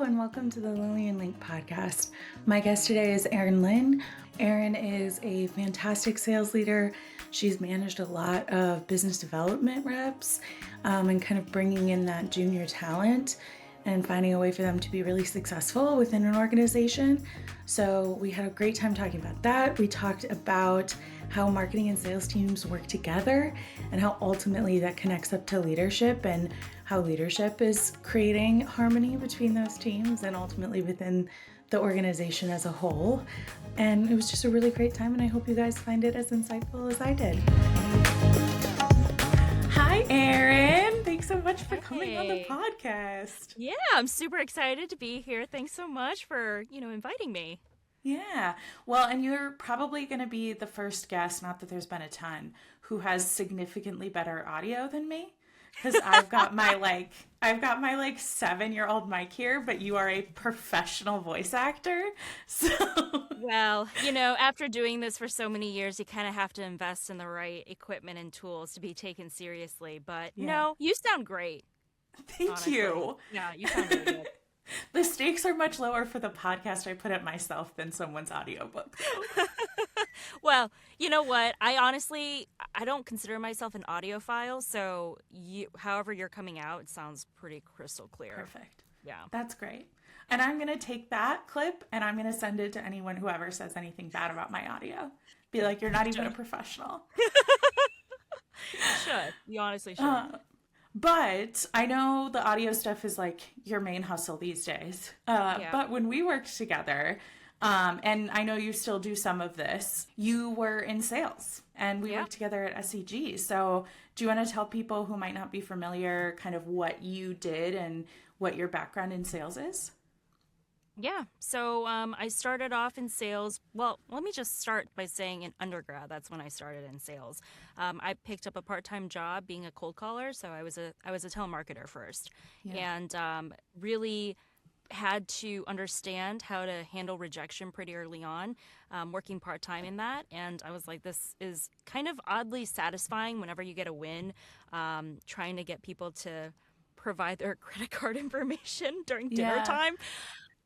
and welcome to the Lillian Link Podcast. My guest today is Erin Lin. Erin is a fantastic sales leader. She's managed a lot of business development reps and kind of bringing in that junior talent and finding a way for them to be really successful within an organization. So we had a great time talking about that. We talked about how marketing and sales teams work together and how ultimately that connects up to leadership and how leadership is creating harmony between those teams and ultimately within the organization as a whole. And it was just a really great time, and I hope you guys find it as insightful as I did. Hi, Erin. Thanks so much for coming on the podcast. Yeah, I'm super excited to be here. Thanks so much for, inviting me. Yeah. Well, and you're probably going to be the first guest, not that there's been a ton, who has significantly better audio than me. Because I've got my 7-year-old mic here, but you are a professional voice actor. So well, after doing this for so many years, you kind of have to invest in the right equipment and tools to be taken seriously. But no, you sound great. Thank you. Yeah, you sound really good. The stakes are much lower for the podcast I put up myself than someone's audiobook. Well, you know what? I don't consider myself an audiophile, so however you're coming out, it sounds pretty crystal clear. Perfect. Yeah. That's great. And I'm going to take that clip and I'm going to send it to anyone who ever says anything bad about my audio. Be like, you're not even a professional. You should. You honestly should. But I know the audio stuff is like your main hustle these days. But when we worked together, and I know you still do some of this, you were in sales and we worked together at SEG. So do you want to tell people who might not be familiar kind of what you did and what your background in sales is? Yeah. So I started off in sales. Well, let me just start by saying in undergrad, that's when I started in sales. I picked up a part-time job being a cold caller. So I was a telemarketer first and really had to understand how to handle rejection pretty early on, working part-time in that. And I was like, this is kind of oddly satisfying whenever you get a win, trying to get people to provide their credit card information during dinner time.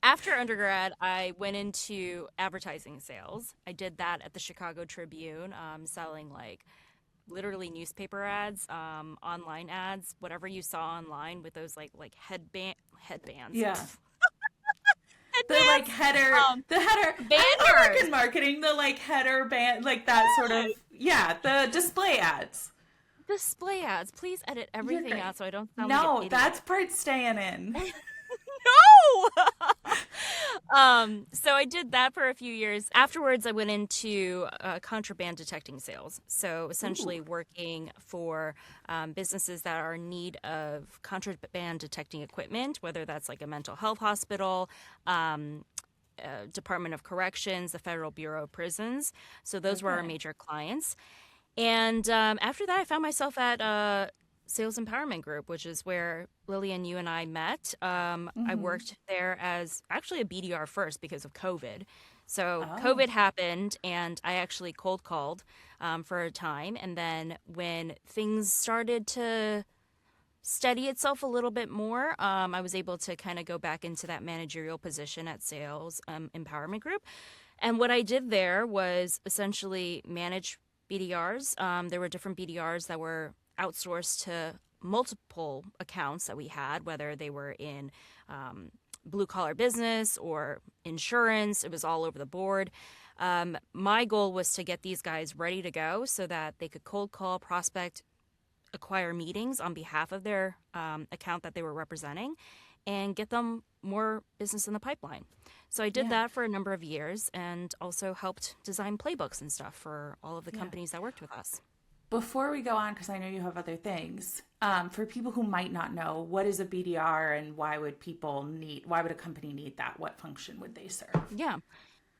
After undergrad, I went into advertising sales. I did that at the Chicago Tribune, selling literally newspaper ads, online ads, whatever you saw online with those headbands. Yeah. The header, banners. I work in marketing, the header band, that sort of, the display ads. Display ads. Please edit everything out so I don't sound No, like an idiot. that's part staying in. No! So I did that for a few years. Afterwards, I went into contraband detecting sales. So essentially working for businesses that are in need of contraband detecting equipment, whether that's like a mental health hospital, Department of Corrections, the Federal Bureau of Prisons. So those were our major clients. And after that, I found myself at Sales Empowerment Group, which is where Lillian, you and I met. I worked there as actually a BDR first because of COVID. So COVID happened and I actually cold called for a time. And then when things started to steady itself a little bit more, I was able to kind of go back into that managerial position at Sales Empowerment Group. And what I did there was essentially manage BDRs. There were different BDRs that were outsourced to multiple accounts that we had, whether they were in blue-collar business or insurance. It was all over the board. My goal was to get these guys ready to go so that they could cold call, prospect, acquire meetings on behalf of their account that they were representing, and get them more business in the pipeline. So I did that for a number of years and also helped design playbooks and stuff for all of the companies that worked with us. Before we go on, because I know you have other things, for people who might not know, what is a BDR and why would a company need that? What function would they serve? Yeah.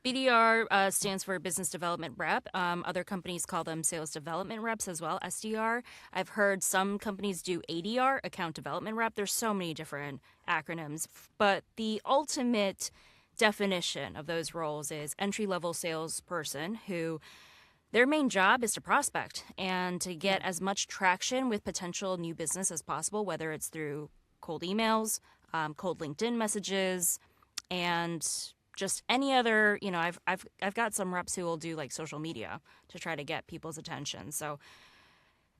BDR stands for Business Development Rep. Other companies call them Sales Development Reps as well, SDR. I've heard some companies do ADR, Account Development Rep. There's so many different acronyms, but the ultimate definition of those roles is entry-level salesperson who their main job is to prospect and to get as much traction with potential new business as possible, whether it's through cold emails, cold LinkedIn messages, and just any other, I've got some reps who will do like social media to try to get people's attention. So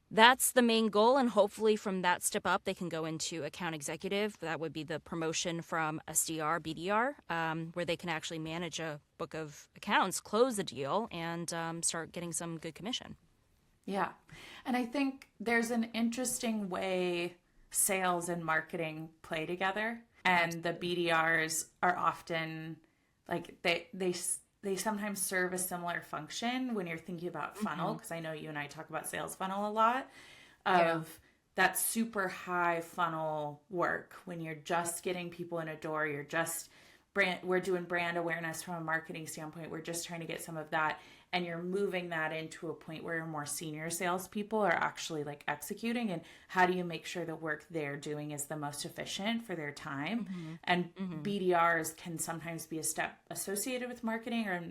that's the main goal, and hopefully from that step up, they can go into account executive. That would be the promotion from SDR, BDR, where they can actually manage a book of accounts, close the deal, and start getting some good commission. Yeah. And I think there's an interesting way sales and marketing play together. And the BDRs are often like they sometimes serve a similar function when you're thinking about funnel, because I know you and I talk about sales funnel a lot, of that super high funnel work when you're just getting people in a door, we're doing brand awareness from a marketing standpoint. We're just trying to get some of that. And you're moving that into a point where more senior salespeople are actually like executing. And how do you make sure the work they're doing is the most efficient for their time? And BDRs can sometimes be a step associated with marketing, or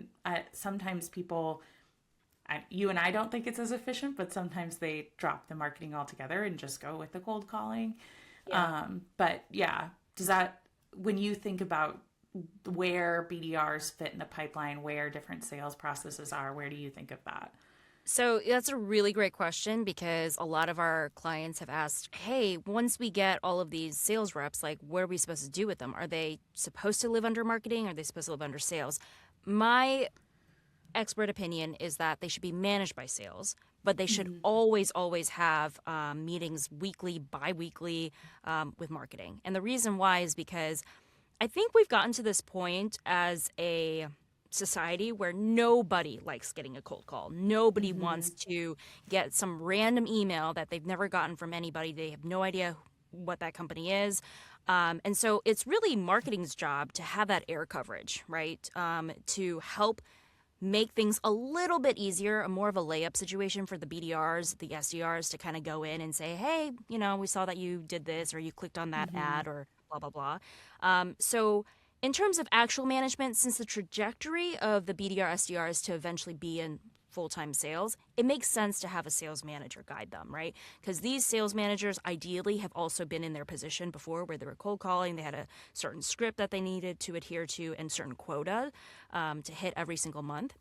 sometimes people, you and I don't think it's as efficient, but sometimes they drop the marketing altogether and just go with the cold calling. But yeah, when you think about where BDRs fit in the pipeline, where different sales processes are, where do you think of that? So that's a really great question, because a lot of our clients have asked, hey, once we get all of these sales reps, like what are we supposed to do with them? Are they supposed to live under marketing? Are they supposed to live under sales? My expert opinion is that they should be managed by sales, but they should always have meetings weekly, bi-weekly with marketing. And the reason why is because I think we've gotten to this point as a society where nobody likes getting a cold call. Nobody wants to get some random email that they've never gotten from anybody. They have no idea what that company is. And so it's really marketing's job to have that air coverage, right? To help make things a little bit easier, more of a layup situation for the BDRs, the SDRs to kind of go in and say, hey, we saw that you did this, or you clicked on that ad, or blah, blah, blah. So in terms of actual management, since the trajectory of the BDR SDR is to eventually be in full-time sales, it makes sense to have a sales manager guide them, right? Because these sales managers ideally have also been in their position before where they were cold calling. They had a certain script that they needed to adhere to and certain quota to hit every single month.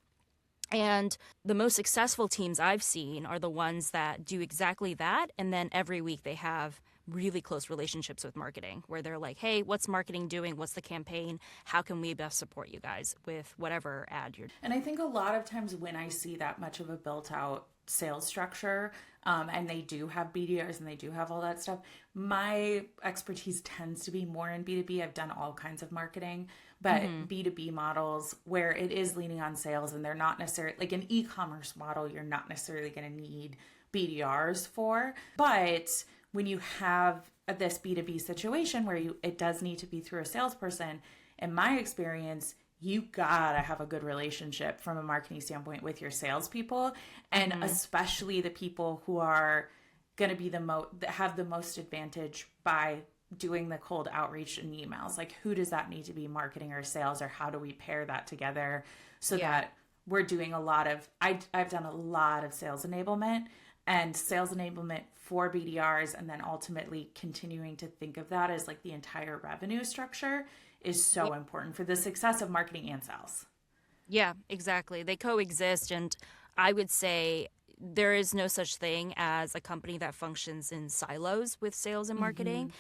And the most successful teams I've seen are the ones that do exactly that. And then every week they have really close relationships with marketing where they're like, hey, what's marketing doing? What's the campaign? How can we best support you guys with whatever ad you're doing? And I think a lot of times when I see that much of a built out sales structure, and they do have BDRs and they do have all that stuff, my expertise tends to be more in B2B. I've done all kinds of marketing, but B2B models where it is leaning on sales, and they're not necessarily like an e-commerce model, you're not necessarily going to need BDRs for. But when you have this B2B situation where it does need to be through a salesperson, in my experience, you gotta have a good relationship from a marketing standpoint with your salespeople, and especially the people who are going to be that have the most advantage by doing the cold outreach and emails. Like, who does that need to be, marketing or sales, or how do we pair that together so that we're doing a lot of, I've done a lot of sales enablement for BDRs, and then ultimately continuing to think of that as like the entire revenue structure is so important for the success of marketing and sales. Yeah, exactly. They coexist. And I would say there is no such thing as a company that functions in silos with sales and marketing.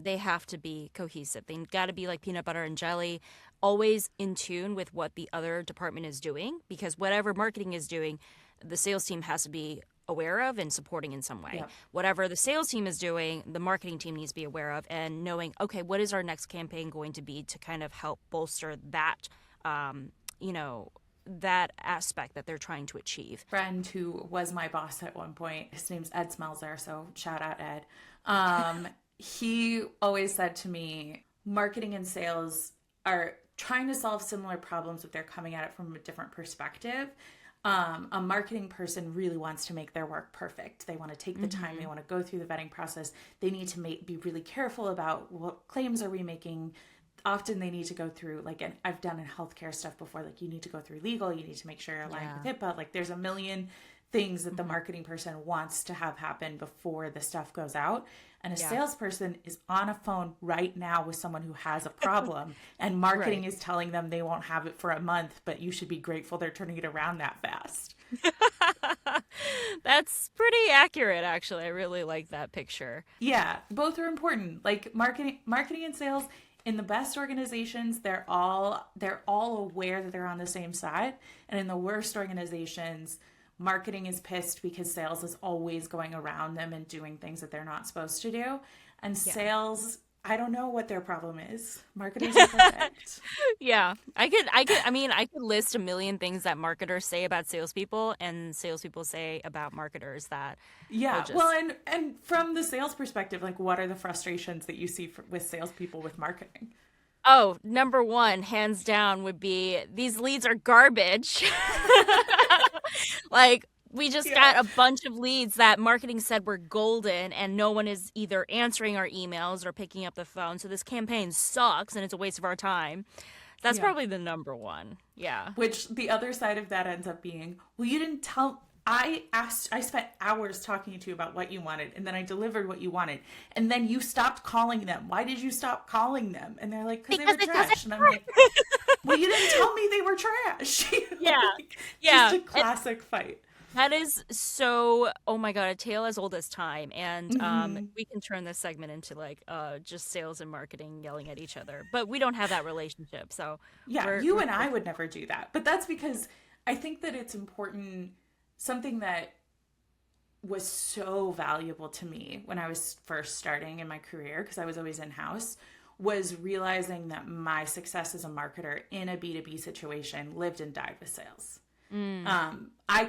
They have to be cohesive. They got to be like peanut butter and jelly, always in tune with what the other department is doing, because whatever marketing is doing, the sales team has to be aware of and supporting in some way. Yep. Whatever the sales team is doing, the marketing team needs to be aware of, and knowing, okay, what is our next campaign going to be to kind of help bolster that, that aspect that they're trying to achieve. Friend who was my boss at one point, his name's Ed Smelzer, so shout out Ed. He always said to me, marketing and sales are trying to solve similar problems, but they're coming at it from a different perspective. A marketing person really wants to make their work perfect. They want to take the time. They want to go through the vetting process. They need to be really careful about what claims are we making. Often they need to go through, like, and I've done in healthcare stuff before, like you need to go through legal, you need to make sure you're aligned with HIPAA. Like, there's a million things that the marketing person wants to have happen before the stuff goes out. And a Yeah. salesperson is on a phone right now with someone who has a problem, and marketing Right. is telling them they won't have it for a month, but you should be grateful they're turning it around that fast. That's pretty accurate, actually. I really like that picture. Yeah, both are important. Like marketing and sales in the best organizations, they're all aware that they're on the same side. And in the worst organizations, marketing is pissed because sales is always going around them and doing things that they're not supposed to do. And Yeah. sales, I don't know what their problem is. Marketers are perfect. Yeah. I mean, I could list a million things that marketers say about salespeople and salespeople say about marketers that are Yeah. Well, just, and from the sales perspective, like what are the frustrations that you see with salespeople with marketing? oh, number one, hands down, would be these leads are garbage. Like, we just Yeah. got a bunch of leads that marketing said were golden, and no one is either answering our emails or picking up the phone. So this campaign sucks and it's a waste of our time. That's Yeah. probably the number one. Yeah. Which the other side of that ends up being, well, you didn't tell. I spent hours talking to you about what you wanted, and then I delivered what you wanted, and then you stopped calling them. Why did you stop calling them? And they're like, because they Because were it doesn't trash. And I'm work. like, well, you didn't tell me they were trash. Yeah. Like, just Yeah. a classic fight. That is so, oh my God, a tale as old as time. And Hmm. we can turn this segment into like just sales and marketing yelling at each other. But we don't have that relationship. So Yeah, we're, you we're and I good. would never do that. But that's because I think that it's important. Something that was so valuable to me when I was first starting in my career, because I was always in house, was realizing that my success as a marketer in a B2B situation lived and died with sales. Mm, I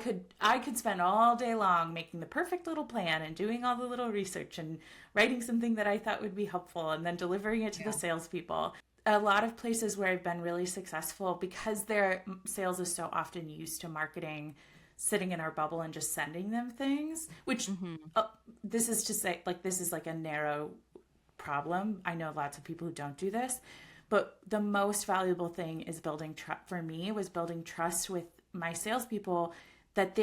could spend all day long making the perfect little plan and doing all the little research and writing something that I thought would be helpful and then delivering it to the yeah. salespeople. A lot of places where I've been really successful, because their sales is so often used to marketing, sitting in our bubble and just sending them things, which Hmm. this is to say, like, this is like a narrow problem. I know lots of people who don't do this, but the most valuable thing is building trust. For me, was building trust with my salespeople, that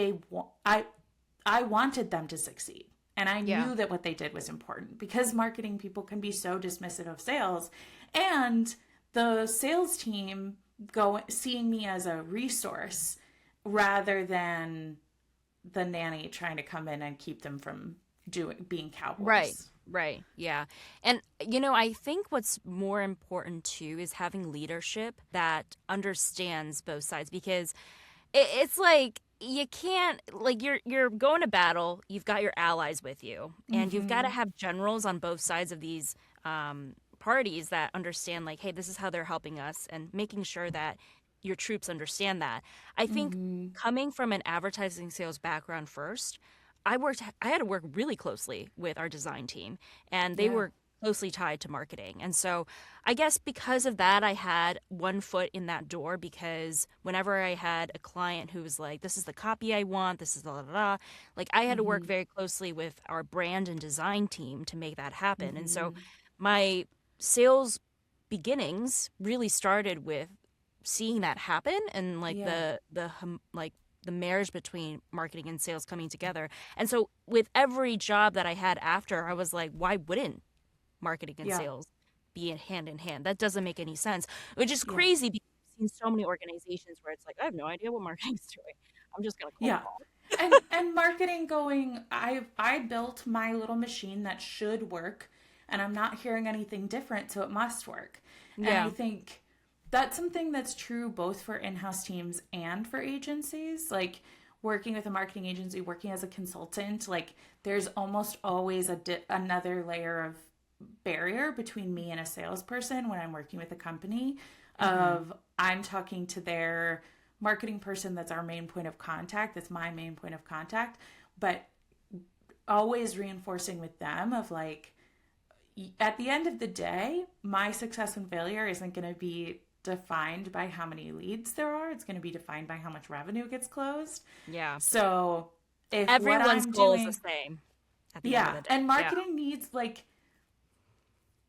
I wanted them to succeed. And I Yeah. knew that what they did was important, because marketing people can be so dismissive of sales. And the sales team seeing me as a resource rather than the nanny trying to come in and keep them from being Right. cowboys. Right. Yeah. And, I think what's more important too is having leadership that understands both sides because it's like you can't like you're going to battle, you've got your allies with you, and you've got to Mm-hmm. have generals on both sides of these parties that understand like, hey, this is how they're helping us, and making sure that your troops understand that. I think Mm-hmm. coming from an advertising sales background first, I had to work really closely with our design team, and they Yeah. were closely tied to marketing. And so I guess because of that, I had one foot in that door because whenever I had a client who was like, this is the copy I want, this is the la la la, like I had to work Mm-hmm. very closely with our brand and design team to make that happen. And so Mm-hmm. my sales beginnings really started with seeing that happen and like Yeah. like the marriage between marketing and sales coming together. And so with every job that I had after, I was like, why wouldn't marketing and Yeah. sales be hand in hand? That doesn't make any sense. Which is Yeah. crazy because I've seen so many organizations where it's like, I have no idea what marketing's doing. I'm just gonna cold Yeah. call. And marketing going, I built my little machine that should work, and I'm not hearing anything different, so it must work. And I Yeah. think that's something that's true both for in-house teams and for agencies. Like, working with a marketing agency, working as a consultant, like, there's almost always another layer of barrier between me and a salesperson when I'm working with a company. Hmm. Of, I'm talking to their marketing person, that's our main point of contact, that's my main point of contact, but always reinforcing with them of like, at the end of the day, my success and failure isn't going to be defined by how many leads there are. It's going to be defined by how much revenue gets closed. Yeah. So if what Everyone's I'm goal is the doing, same at the end of yeah, the day. and Yeah. marketing needs, like,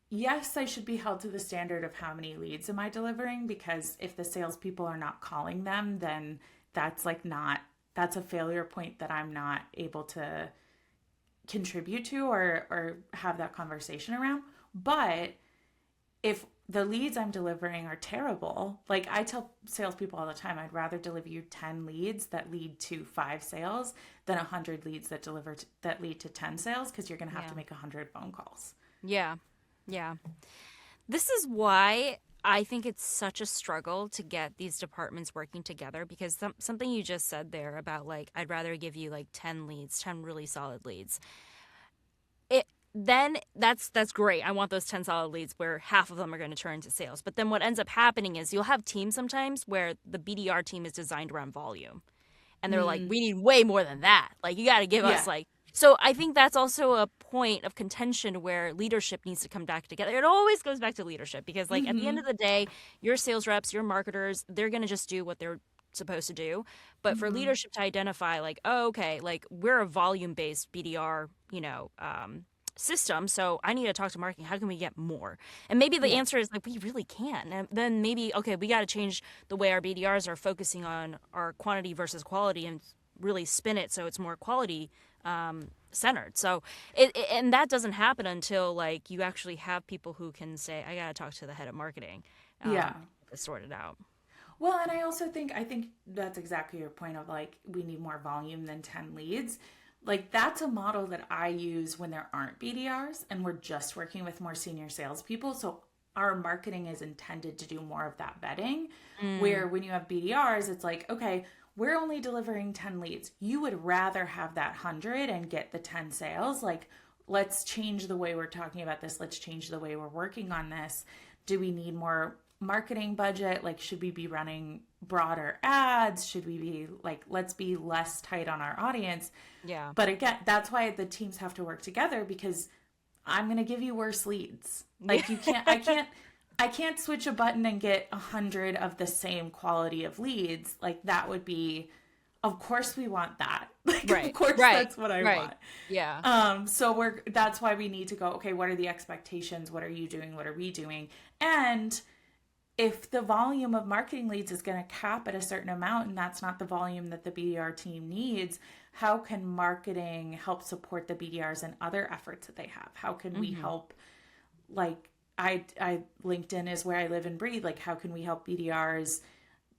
yes, I should be held to the standard of how many leads am I delivering, because if the salespeople are not calling them, then that's like not, that's a failure point that I'm not able to contribute to or have that conversation around. But if the leads I'm delivering are terrible, like I tell salespeople all the time, I'd rather deliver you 10 leads that lead to 5 sales than 100 leads that that lead to 10 sales, because you're going to have to make 100 phone calls. Yeah. Yeah. This is why I think it's such a struggle to get these departments working together, because something you just said there about like, I'd rather give you like 10 leads, 10 really solid leads. Then that's great. I want those 10 solid leads where half of them are going to turn into sales. But then what ends up happening is you'll have teams sometimes where the BDR team is designed around volume. And they're like, we need way more than that. Like, you got to give us like. So I think that's also a point of contention where leadership needs to come back together. It always goes back to leadership, because like at the end of the day, your sales reps, your marketers, they're going to just do what they're supposed to do. But for leadership to identify like, oh, okay, like we're a volume-based BDR, system, so I need to talk to marketing. How can we get more? And maybe the answer is like, we really can. And then maybe, okay, we got to change the way our BDRs are focusing on our quantity versus quality and really spin it so it's more quality centered. So and that doesn't happen until like you actually have people who can say, I got to talk to the head of marketing. To sort it out. Well, and I think that's exactly your point of like, we need more volume than 10 leads. Like, that's a model that I use when there aren't BDRs and we're just working with more senior salespeople. So our marketing is intended to do more of that vetting, where when you have BDRs, it's like, okay, we're only delivering 10 leads. You would rather have that 100 and get the 10 sales. Like, let's change the way we're talking about this. Let's change the way we're working on this. Do we need more marketing budget? Like, should we be running broader ads? Should we be like, let's be less tight on our audience? Yeah. But again, that's why the teams have to work together, because I'm going to give you worse leads. Like, I can't switch a button and get 100 of the same quality of leads. Like, that would be, of course we want that. Like, of course that's what I want. Yeah. So that's why we need to go, okay, what are the expectations? What are you doing? What are we doing? And if the volume of marketing leads is going to cap at a certain amount and that's not the volume that the BDR team needs, how can marketing help support the BDRs and other efforts that they have? How can we help? Like, I LinkedIn is where I live and breathe. Like, how can we help BDRs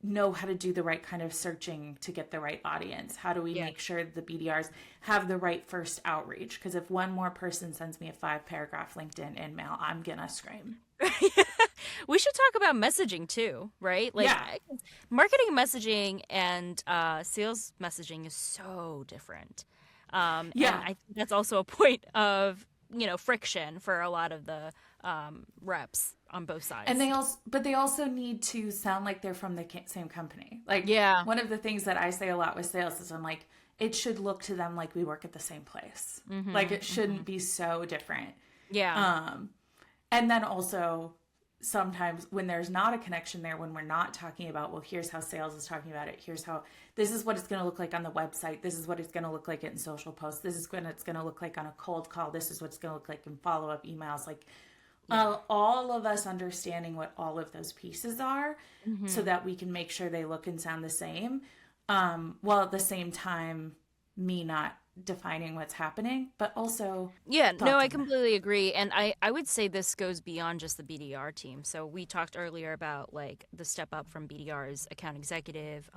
know how to do the right kind of searching to get the right audience? How do we make sure the BDRs have the right first outreach? Because if one more person sends me a 5-paragraph LinkedIn email, I'm going to scream. We should talk about messaging too, right? Like, marketing messaging and sales messaging is so different. And I think that's also a point of, friction for a lot of the reps on both sides. And they also need to sound like they're from the same company. Like, one of the things that I say a lot with sales is I'm like, it should look to them like we work at the same place. Like, it shouldn't be so different. Yeah. And then also, sometimes when there's not a connection there, when we're not talking about, well, here's how sales is talking about it. Here's how, this is what it's going to look like on the website. This is what it's going to look like in social posts. This is what it's going to look like on a cold call. This is what it's going to look like in follow-up emails. Like, all of us understanding what all of those pieces are so that we can make sure they look and sound the same. While at the same time, me not defining what's happening, but also I completely agree. And I would say this goes beyond just the BDR team. So we talked earlier about like the step up from BDRs, account executive.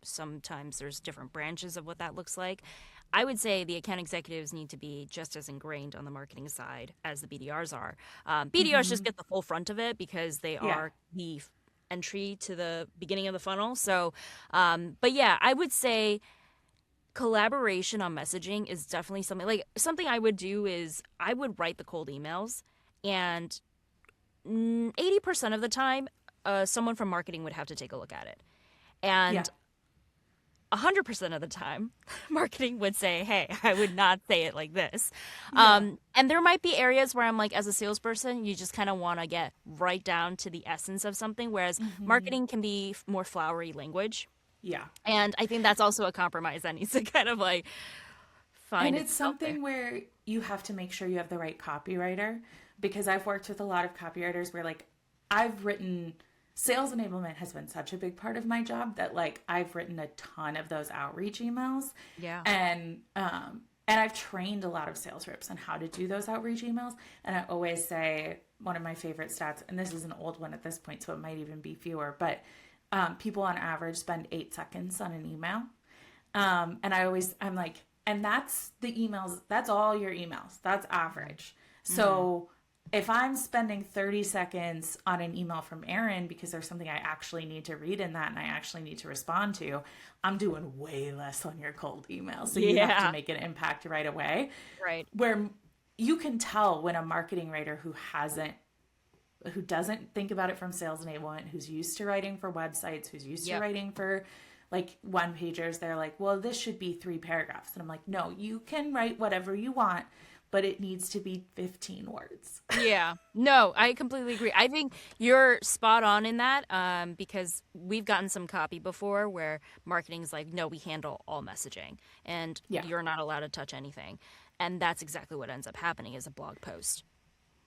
Sometimes there's different branches of what that looks like. I would say the account executives need to be just as ingrained on the marketing side as the BDRs are. BDRs just get the full front of it because they are the entry to the beginning of the funnel. So, but yeah, I would say collaboration on messaging is definitely something I would do is I would write the cold emails, and 80% of the time, someone from marketing would have to take a look at it. And 100% of the time, marketing would say, hey, I would not say it like this. And there might be areas where I'm like, as a salesperson, you just kind of want to get right down to the essence of something, whereas marketing can be more flowery language. Yeah. And I think that's also a compromise that needs to kind of like find. And it's something where you have to make sure you have the right copywriter, because I've worked with a lot of copywriters where like I've written, sales enablement has been such a big part of my job that like I've written a ton of those outreach emails. Yeah. And and I've trained a lot of sales reps on how to do those outreach emails. And I always say one of my favorite stats, and this is an old one at this point, so it might even be fewer, but people on average spend 8 seconds on an email. And I'm like, and that's the emails, that's all your emails. That's average. So if I'm spending 30 seconds on an email from Erin because there's something I actually need to read in that and I actually need to respond to, I'm doing way less on your cold email. So you have to make an impact right away. Right. Where you can tell when a marketing writer who doesn't think about it from sales enablement, who's used to writing for websites, who's used to writing for like one pagers, they're like, well, this should be 3 paragraphs. And I'm like, no, you can write whatever you want, but it needs to be 15 words. Yeah. No, I completely agree. I think you're spot on in that because we've gotten some copy before where marketing's like, no, we handle all messaging and you're not allowed to touch anything. And that's exactly what ends up happening is a blog post.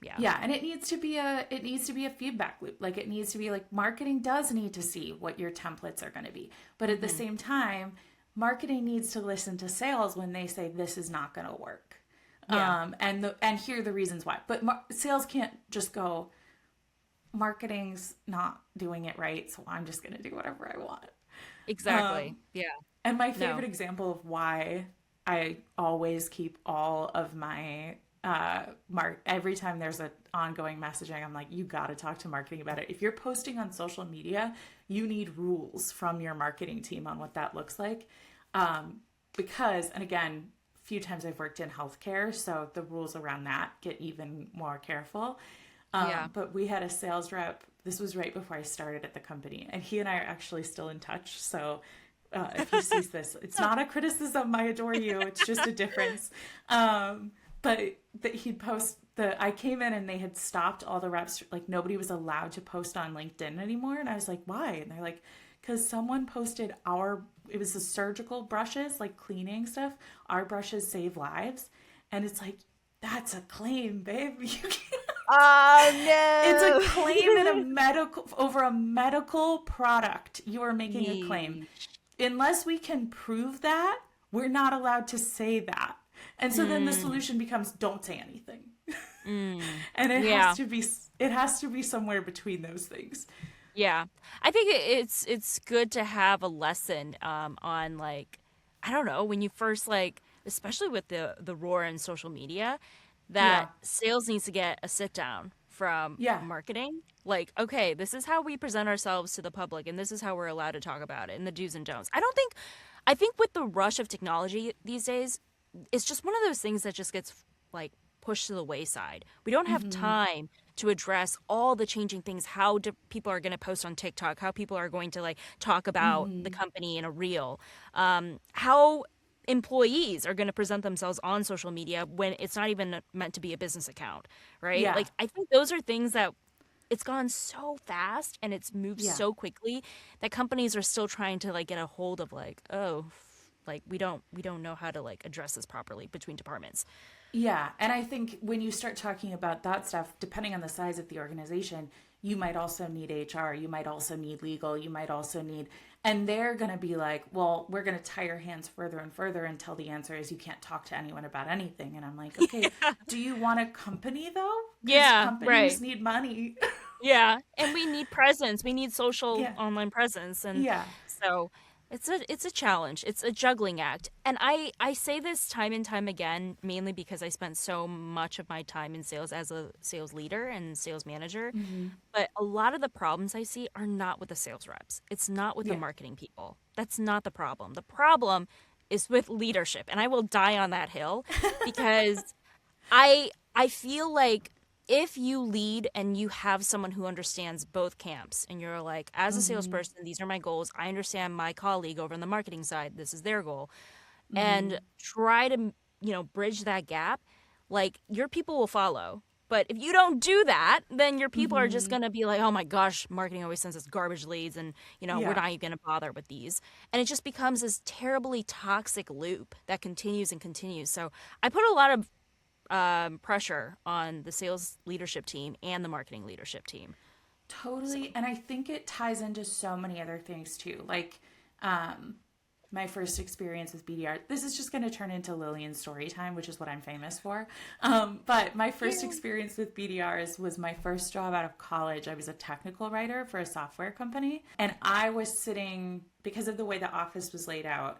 Yeah. Yeah, and it needs to be a feedback loop. Like it needs to be like marketing does need to see what your templates are going to be. But at the same time, marketing needs to listen to sales when they say this is not going to work. Yeah. And hear the reasons why. But sales can't just go, marketing's not doing it right, so I'm just going to do whatever I want. Exactly. Yeah. And my favorite example of why I always keep all of my every time there's an ongoing messaging, I'm like, you got to talk to marketing about it. If you're posting on social media, you need rules from your marketing team on what that looks like. Because, and again, a few times I've worked in healthcare, so the rules around that get even more careful. But we had a sales rep, this was right before I started at the company, and he and I are actually still in touch. So if he sees this, it's not a criticism, I adore you, it's just a difference. But that he'd post I came in and they had stopped all the reps, like nobody was allowed to post on LinkedIn anymore. And I was like, why? And they're like, because someone posted it was the surgical brushes, like cleaning stuff. Our brushes save lives. And it's like, that's a claim, babe. You can't. Oh no. It's a claim over a medical product. You are making a claim. Unless we can prove that, we're not allowed to say that. And so then the solution becomes don't say anything. And it has to be somewhere between those things. Yeah. I think it's good to have a lesson on like, I don't know, when you first like, especially with the roar in social media, that sales needs to get a sit down from marketing. Like, okay, this is how we present ourselves to the public and this is how we're allowed to talk about it and the do's and don'ts. I think with the rush of technology these days, it's just one of those things that just gets like pushed to the wayside. We don't have time to address all the changing things, how people are going to post on TikTok, how people are going to like talk about the company in a reel, how employees are going to present themselves on social media when it's not even meant to be a business account, right? Yeah. Like I think those are things that it's gone so fast and it's moved so quickly that companies are still trying to like get a hold of like, oh, like we don't know how to like address this properly between departments. Yeah. And I think when you start talking about that stuff, depending on the size of the organization, you might also need HR, you might also need legal, you might also need, and they're going to be like, well, we're going to tie your hands further and further until the answer is you can't talk to anyone about anything. And I'm like, okay, do you want a company though? Yeah, companies need money. Yeah. And we need presence. We need social online presence. And so it's a challenge. It's a juggling act. And I say this time and time again, mainly because I spent so much of my time in sales as a sales leader and sales manager. But a lot of the problems I see are not with the sales reps. It's not with the marketing people. That's not the problem. The problem is with leadership. And I will die on that hill because I feel like if you lead and you have someone who understands both camps and you're like, as a salesperson, these are my goals. I understand my colleague over on the marketing side. This is their goal. And try to, bridge that gap. Like your people will follow. But if you don't do that, then your people are just going to be like, oh my gosh, marketing always sends us garbage leads and, we're not even going to bother with these. And it just becomes this terribly toxic loop that continues and continues. So I put a lot of pressure on the sales leadership team and the marketing leadership team. Totally. And I think it ties into so many other things too. Like, my first experience with BDR, this is just going to turn into Lillian's story time, which is what I'm famous for. But my first experience with BDRs was my first job out of college. I was a technical writer for a software company. And I was sitting, because of the way the office was laid out,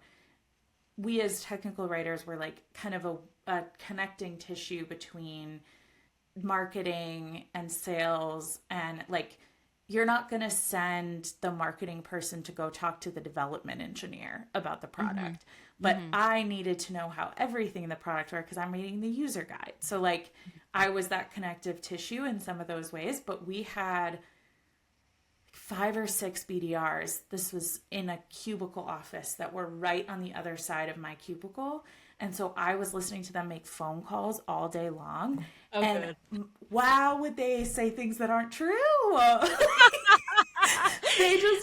we as technical writers were like kind of a connecting tissue between marketing and sales, and like, you're not going to send the marketing person to go talk to the development engineer about the product. But I needed to know how everything in the product worked because I'm reading the user guide. So like, I was that connective tissue in some of those ways, but we had 5 or 6 BDRs. This was in a cubicle office that were right on the other side of my cubicle. And so I was listening to them make phone calls all day long. Oh, and good. wow, would they say things that aren't true?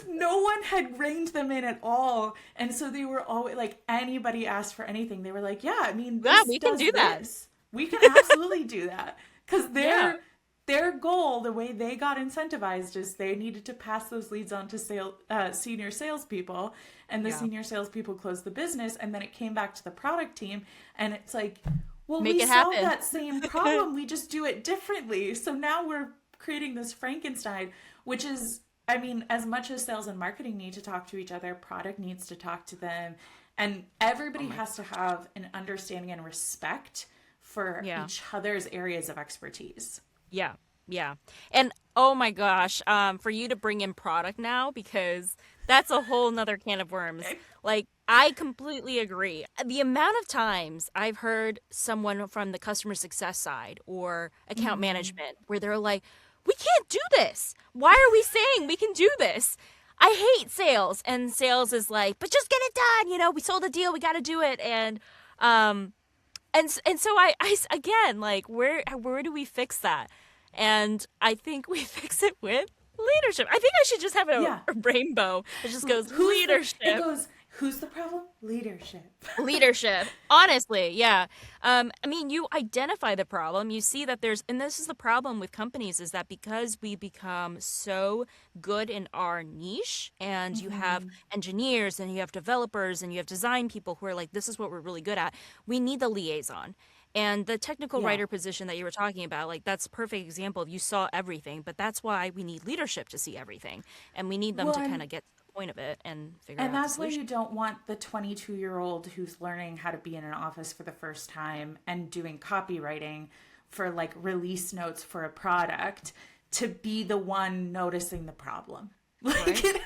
No one had reined them in at all. And so they were always like, anybody asked for anything, they were like, yeah, I mean, this we can does do that. this. We can absolutely do that. Because their goal, the way they got incentivized, is they needed to pass those leads on to senior salespeople, and the senior salespeople closed the business, and then it came back to the product team, and it's like, well, we solved that same problem, we just do it differently. So now we're creating this Frankenstein, which is, I mean, as much as sales and marketing need to talk to each other, product needs to talk to them, and everybody has to have an understanding and respect for each other's areas of expertise. Yeah. Yeah. And oh my gosh, for you to bring in product now, because that's a whole nother can of worms. Like, I completely agree. The amount of times I've heard someone from the customer success side or account management where they're like, we can't do this. Why are we saying we can do this? I hate sales. And sales is like, but just get it done. You know, we sold a deal. We got to do it. And so I again, like, where do we fix that? And I think we fix it with leadership. I think I should just have a rainbow. It just goes leadership. It goes, who's the problem? Leadership. Leadership. Honestly, yeah. I mean, you identify the problem. You see that and this is the problem with companies, is that because we become so good in our niche, and you have engineers and you have developers and you have design people who are like, this is what we're really good at. We need the liaison. And the technical writer position that you were talking about, like, that's a perfect example of you saw everything, but that's why we need leadership to see everything. And we need them to kind of get to the point of it and figure out And that's the why solution. you don't want the 22-year-old who's learning how to be in an office for the first time and doing copywriting for like release notes for a product to be the one noticing the problem. Like, it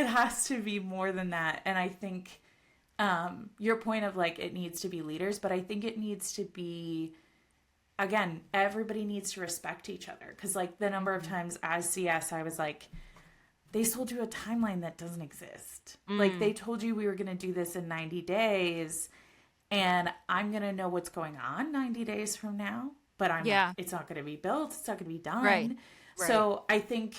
has to be more than that. And I think your point of like, it needs to be leaders, but I think it needs to be, again, everybody needs to respect each other. Cause like the number of times as CS, I was like, they sold you a timeline that doesn't exist. Like, they told you we were going to do this in 90 days and I'm going to know what's going on 90 days from now, but it's not going to be built. It's not going to be done. Right. So I think,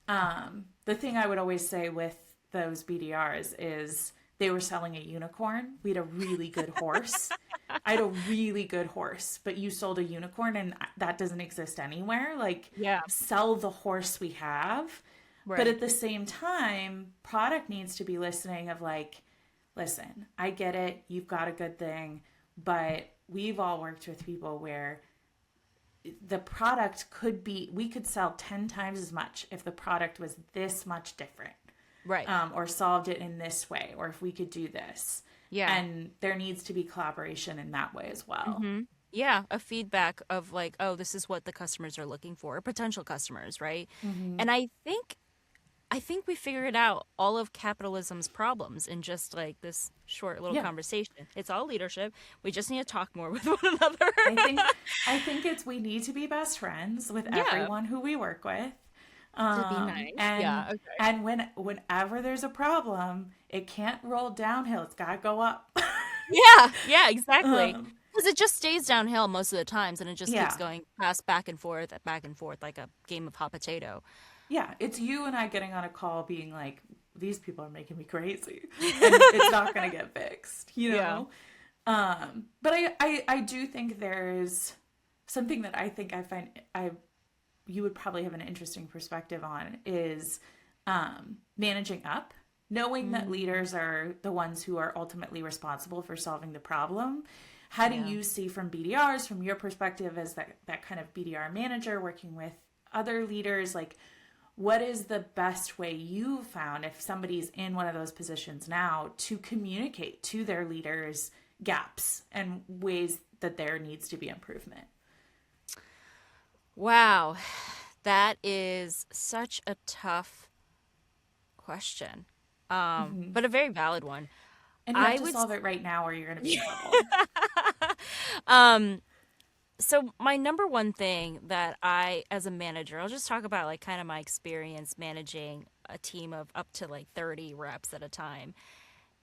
the thing I would always say with those BDRs is, they were selling a unicorn. We had a really good horse. I had a really good horse, but you sold a unicorn and that doesn't exist anywhere. Like, sell the horse we have. Right. But at the same time, product needs to be listening of like, listen, I get it. You've got a good thing, but we've all worked with people where the product we could sell 10 times as much if the product was this much different. Right. Or solved it in this way, or if we could do this. Yeah. And there needs to be collaboration in that way as well. Mm-hmm. Yeah. A feedback of like, oh, this is what the customers are looking for, potential customers, right? Mm-hmm. And I think we figured out all of capitalism's problems in just like this short little conversation. It's all leadership. We just need to talk more with one another. I think we need to be best friends with everyone who we work with. To be nice. And whenever there's a problem, it can't roll downhill. It's got to go up. Yeah, exactly. Because it just stays downhill most of the times, and it just keeps going back and forth, like a game of hot potato. Yeah, it's you and I getting on a call being like, these people are making me crazy. And it's not going to get fixed, you know? Yeah. But I do think there's something that I think I find you would probably have an interesting perspective on is managing up knowing that leaders are the ones who are ultimately responsible for solving the problem. How do you see from BDRs, from your perspective as that kind of BDR manager working with other leaders, like what is the best way you found if somebody's in one of those positions now to communicate to their leaders gaps and ways that there needs to be improvement? Wow, that is such a tough question, but a very valid one. And you have I to would solve it right now or you're going to be in trouble. So my number one thing that I, as a manager, I'll just talk about like kind of my experience managing a team of up to like 30 reps at a time,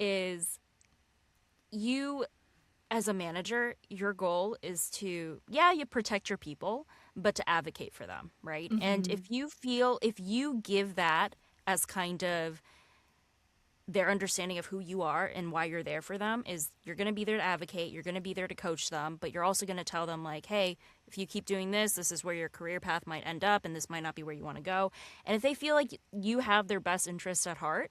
is you as a manager, your goal is to, you protect your people, but to advocate for them, right? And if you give that as kind of their understanding of who you are and why you're there for them, is you're going to be there to advocate, you're going to be there to coach them, but you're also going to tell them like, hey, if you keep doing this, this is where your career path might end up and this might not be where you want to go. And if they feel like you have their best interests at heart,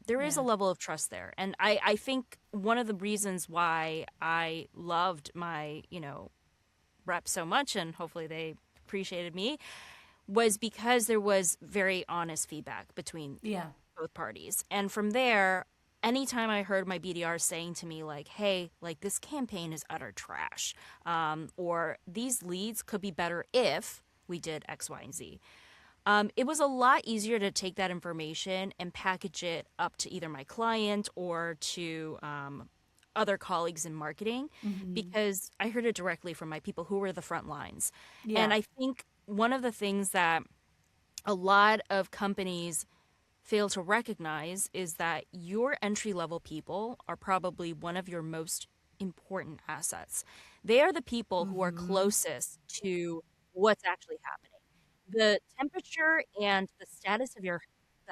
there is a level of trust there. And I think one of the reasons why I loved my, rep so much, and hopefully they appreciated me, was because there was very honest feedback between both parties. And from there, anytime I heard my BDR saying to me like, hey, like this campaign is utter trash, or these leads could be better if we did X, Y, and Z. It was a lot easier to take that information and package it up to either my client or to other colleagues in marketing, because I heard it directly from my people who were the front lines. And I think one of the things that a lot of companies fail to recognize is that your entry-level people are probably one of your most important assets. They are the people who are closest to what's actually happening. The temperature and the status of the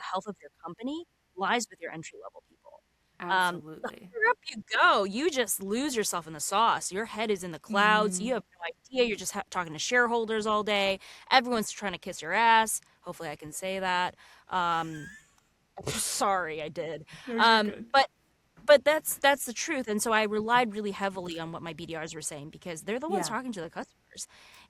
health of your company lies with your entry-level people. Absolutely. The higher up you go, you just lose yourself in the sauce. Your head is in the clouds. You have no idea. You're just talking to shareholders all day. Everyone's trying to kiss your ass. Hopefully I can say that. Sorry, I did. But that's the truth. And so I relied really heavily on what my BDRs were saying, because they're the ones talking to the customers.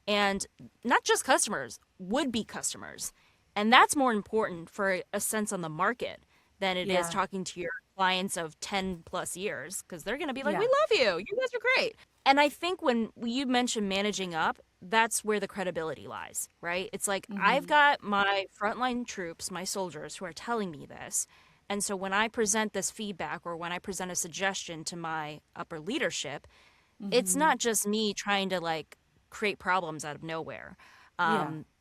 And not just customers, would-be customers. And that's more important for a sense on the market than it is talking to your clients of 10 plus years, because they're going to be like, we love you. You guys are great. And I think when you mention managing up, that's where the credibility lies, right? It's like, I've got my frontline troops, my soldiers, who are telling me this. And so when I present this feedback or when I present a suggestion to my upper leadership, it's not just me trying to like create problems out of nowhere.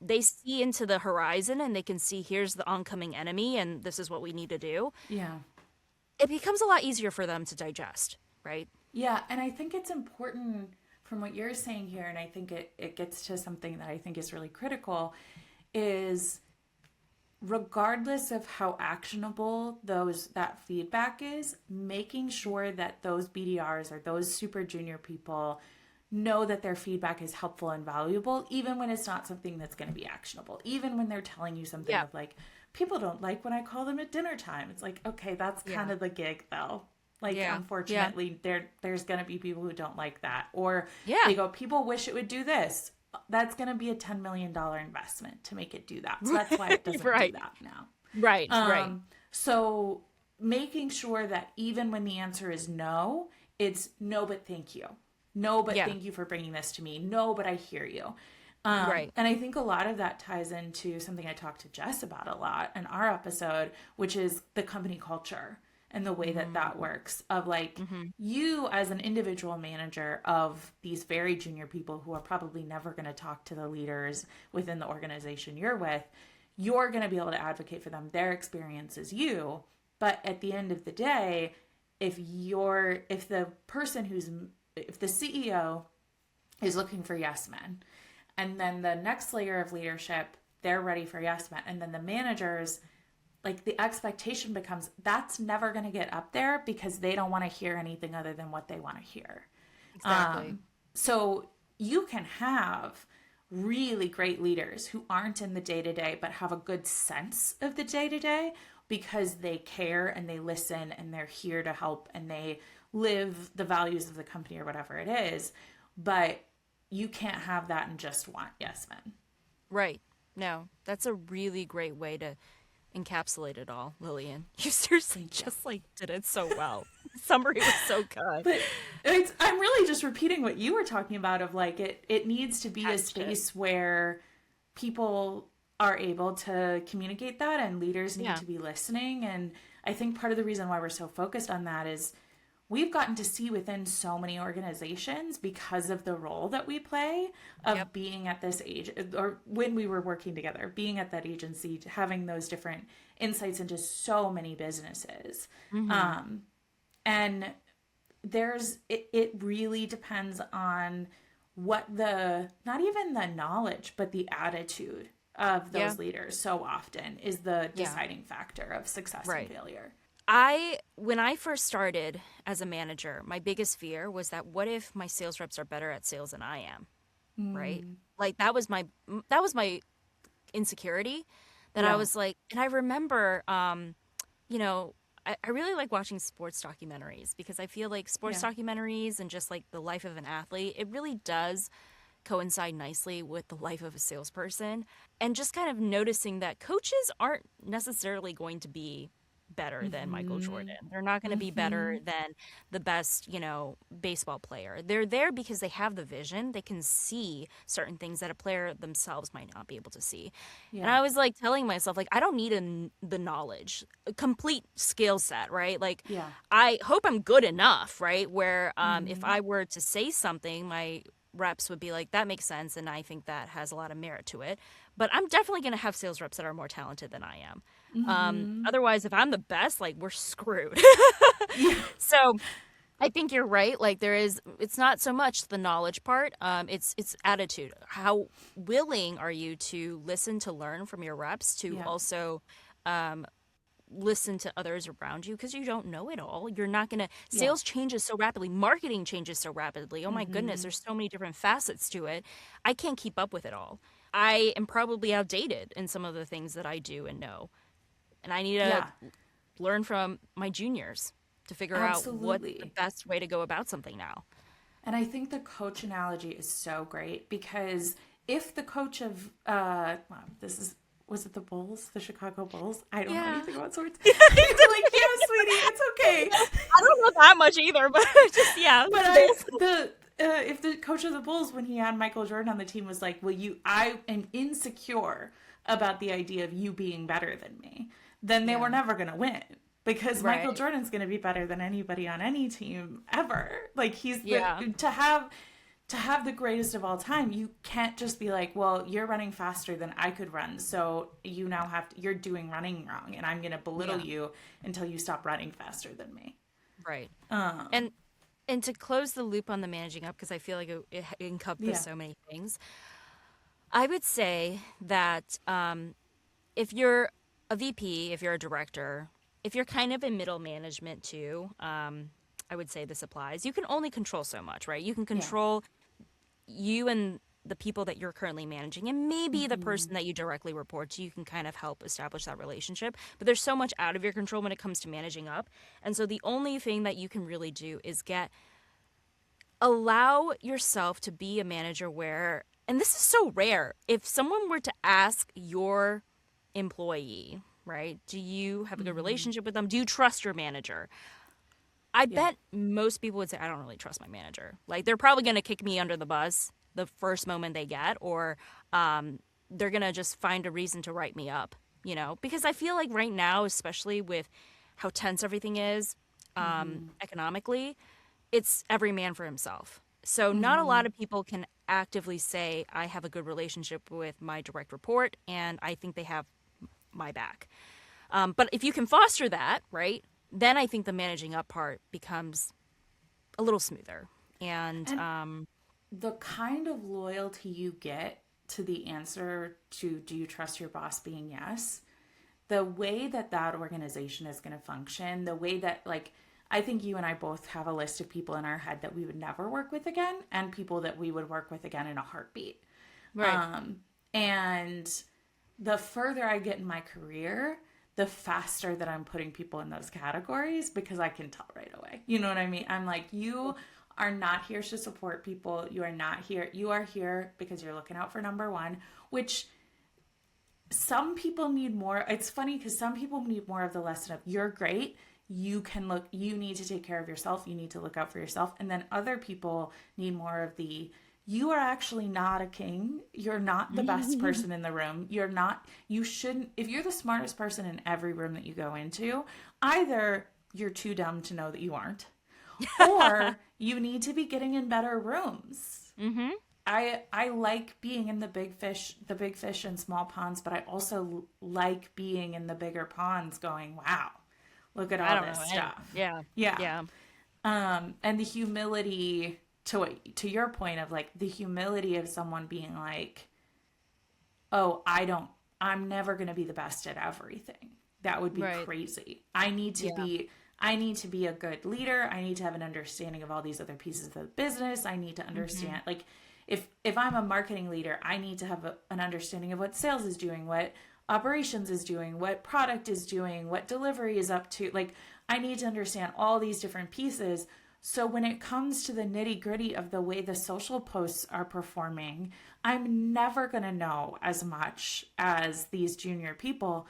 They see into the horizon and they can see, here's the oncoming enemy and this is what we need to do. It becomes a lot easier for them to digest, right? Yeah, and I think it's important from what you're saying here, and I think it gets to something that I think is really critical, is regardless of how actionable that feedback is, making sure that those BDRs or those super junior people know that their feedback is helpful and valuable, even when it's not something that's going to be actionable, even when they're telling you something of like, people don't like when I call them at dinner time. It's like, okay, that's kind of the gig though. Like, unfortunately, there's going to be people who don't like that. Or they go, people wish it would do this. That's going to be a $10 million investment to make it do that. So that's why it doesn't do that now. Right. So making sure that even when the answer is no, it's no, but thank you. No, but thank you for bringing this to me. No, but I hear you. And I think a lot of that ties into something I talked to Jess about a lot in our episode, which is the company culture and the way that works, of like you as an individual manager of these very junior people who are probably never going to talk to the leaders within the organization you're with, you're going to be able to advocate for them. Their experience is you. But at the end of the day, if the CEO is looking for yes men, and then the next layer of leadership, they're ready for yes men, and then the managers, like the expectation becomes that's never going to get up there because they don't want to hear anything other than what they want to hear. Exactly. So you can have really great leaders who aren't in the day-to-day but have a good sense of the day-to-day because they care and they listen and they're here to help and they live the values of the company or whatever it is. But you can't have that and just want yes men. Right. No, that's a really great way to encapsulate it all, Lillian. You seriously just like did it so well. Summary was so good. But I'm really just repeating what you were talking about of like it needs to be a space where people are able to communicate that and leaders need to be listening. And I think part of the reason why we're so focused on that is we've gotten to see within so many organizations because of the role that we play of being at this age, or when we were working together, being at that agency, having those different insights into so many businesses. And it really depends on what not even the knowledge, but the attitude of those leaders so often is the deciding factor of success and failure. When I first started as a manager, my biggest fear was that what if my sales reps are better at sales than I am, right? Like that was my insecurity that I was like, and I remember, you know, I really like watching sports documentaries because I feel like sports documentaries and just like the life of an athlete, it really does coincide nicely with the life of a salesperson, and just kind of noticing that coaches aren't necessarily going to be better than Michael Jordan. They're not going to be better than the best, you know, baseball player. They're there because they have the vision. They can see certain things that a player themselves might not be able to see. And I was like telling myself, like, I don't need the knowledge, a complete skill set, right? Like, I hope I'm good enough, right? Where if I were to say something, my reps would be like, that makes sense, and I think that has a lot of merit to it. But I'm definitely going to have sales reps that are more talented than I am. Otherwise, if I'm the best, like, we're screwed. So I think you're right. Like, it's not so much the knowledge part. It's attitude. How willing are you to listen, to learn from your reps, to also listen to others around you, because you don't know it all. You're not going to, sales changes so rapidly. Marketing changes so rapidly. Oh my goodness, there's so many different facets to it. I can't keep up with it all. I am probably outdated in some of the things that I do and know. And I need to learn from my juniors to figure out what the best way to go about something now. And I think the coach analogy is so great because if the coach of, was it the Bulls, the Chicago Bulls? I don't know anything about sports. Like, sweetie, it's okay. I don't know that much either, but just, But if the coach of the Bulls, when he had Michael Jordan on the team, was like, well, I am insecure about the idea of you being better than me, then they were never going to win. Because Michael Jordan's going to be better than anybody on any team ever. Like, he's to have the greatest of all time, you can't just be like, well, you're running faster than I could run, so you now you're doing running wrong, and I'm going to belittle you until you stop running faster than me. Right. And to close the loop on the managing up, because I feel like it encompasses so many things, I would say that if you're a VP, if you're a director, if you're kind of in middle management too, I would say this applies. You can only control so much, right? You can control you and the people that you're currently managing, and maybe the person that you directly report to, you can kind of help establish that relationship. But there's so much out of your control when it comes to managing up. And so the only thing that you can really do is allow yourself to be a manager where, and this is so rare, if someone were to ask your employee, right, do you have a good relationship with them? Do you trust your manager? I bet most people would say, I don't really trust my manager. Like, they're probably going to kick me under the bus the first moment they get, or they're going to just find a reason to write me up, you know? Because I feel like right now, especially with how tense everything is economically, it's every man for himself. So not a lot of people can actively say, I have a good relationship with my direct report, and I think they have my back. But if you can foster that, right, then I think the managing up part becomes a little smoother. And the kind of loyalty you get to the answer to, do you trust your boss, being yes, the way that organization is going to function, the way that, like, I think you and I both have a list of people in our head that we would never work with again, and people that we would work with again in a heartbeat. Right. And the further I get in my career, the faster that I'm putting people in those categories because I can tell right away. You know what I mean? I'm like, you are not here to support people. You are not here. You are here because you're looking out for number one, which some people need more. It's funny because some people need more of the lesson of you're great. You need to take care of yourself. You need to look out for yourself. And then other people need more of the, you are actually not a king. You're not the best person in the room. You shouldn't, if you're the smartest person in every room that you go into, either you're too dumb to know that you aren't, or you need to be getting in better rooms. Mm-hmm. I like being in the big fish and small ponds, but I also like being in the bigger ponds going, wow, look at I all don't this know. stuff. Yeah. Yeah. Yeah. And the humility to your point of like the humility of someone being like, oh, I'm never going to be the best at everything. That would be Right. crazy. I need to Yeah. be a good leader. I need to have an understanding of all these other pieces of the business. I need to Mm-hmm. understand, like, if I'm a marketing leader, I need to have an understanding of what sales is doing, what operations is doing, what product is doing, what delivery is up to. Like, I need to understand all these different pieces. So when it comes to the nitty gritty of the way the social posts are performing, I'm never going to know as much as these junior people.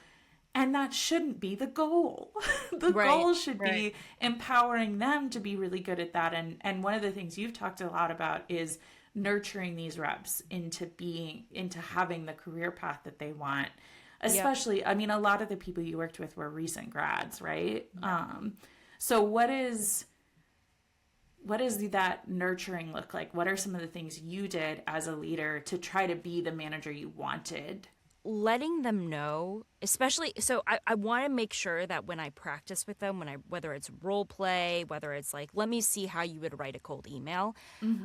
And that shouldn't be the goal. The Right. goal should Right. be empowering them to be really good at that. And one of the things you've talked a lot about is nurturing these reps into having the career path that they want. Yep. Especially, I mean, a lot of the people you worked with were recent grads, right? Yeah. So what does that nurturing look like? What are some of the things you did as a leader to try to be the manager you wanted? Letting them know, especially, so I want to make sure that when I practice with them, whether it's role play, whether it's like, let me see how you would write a cold email,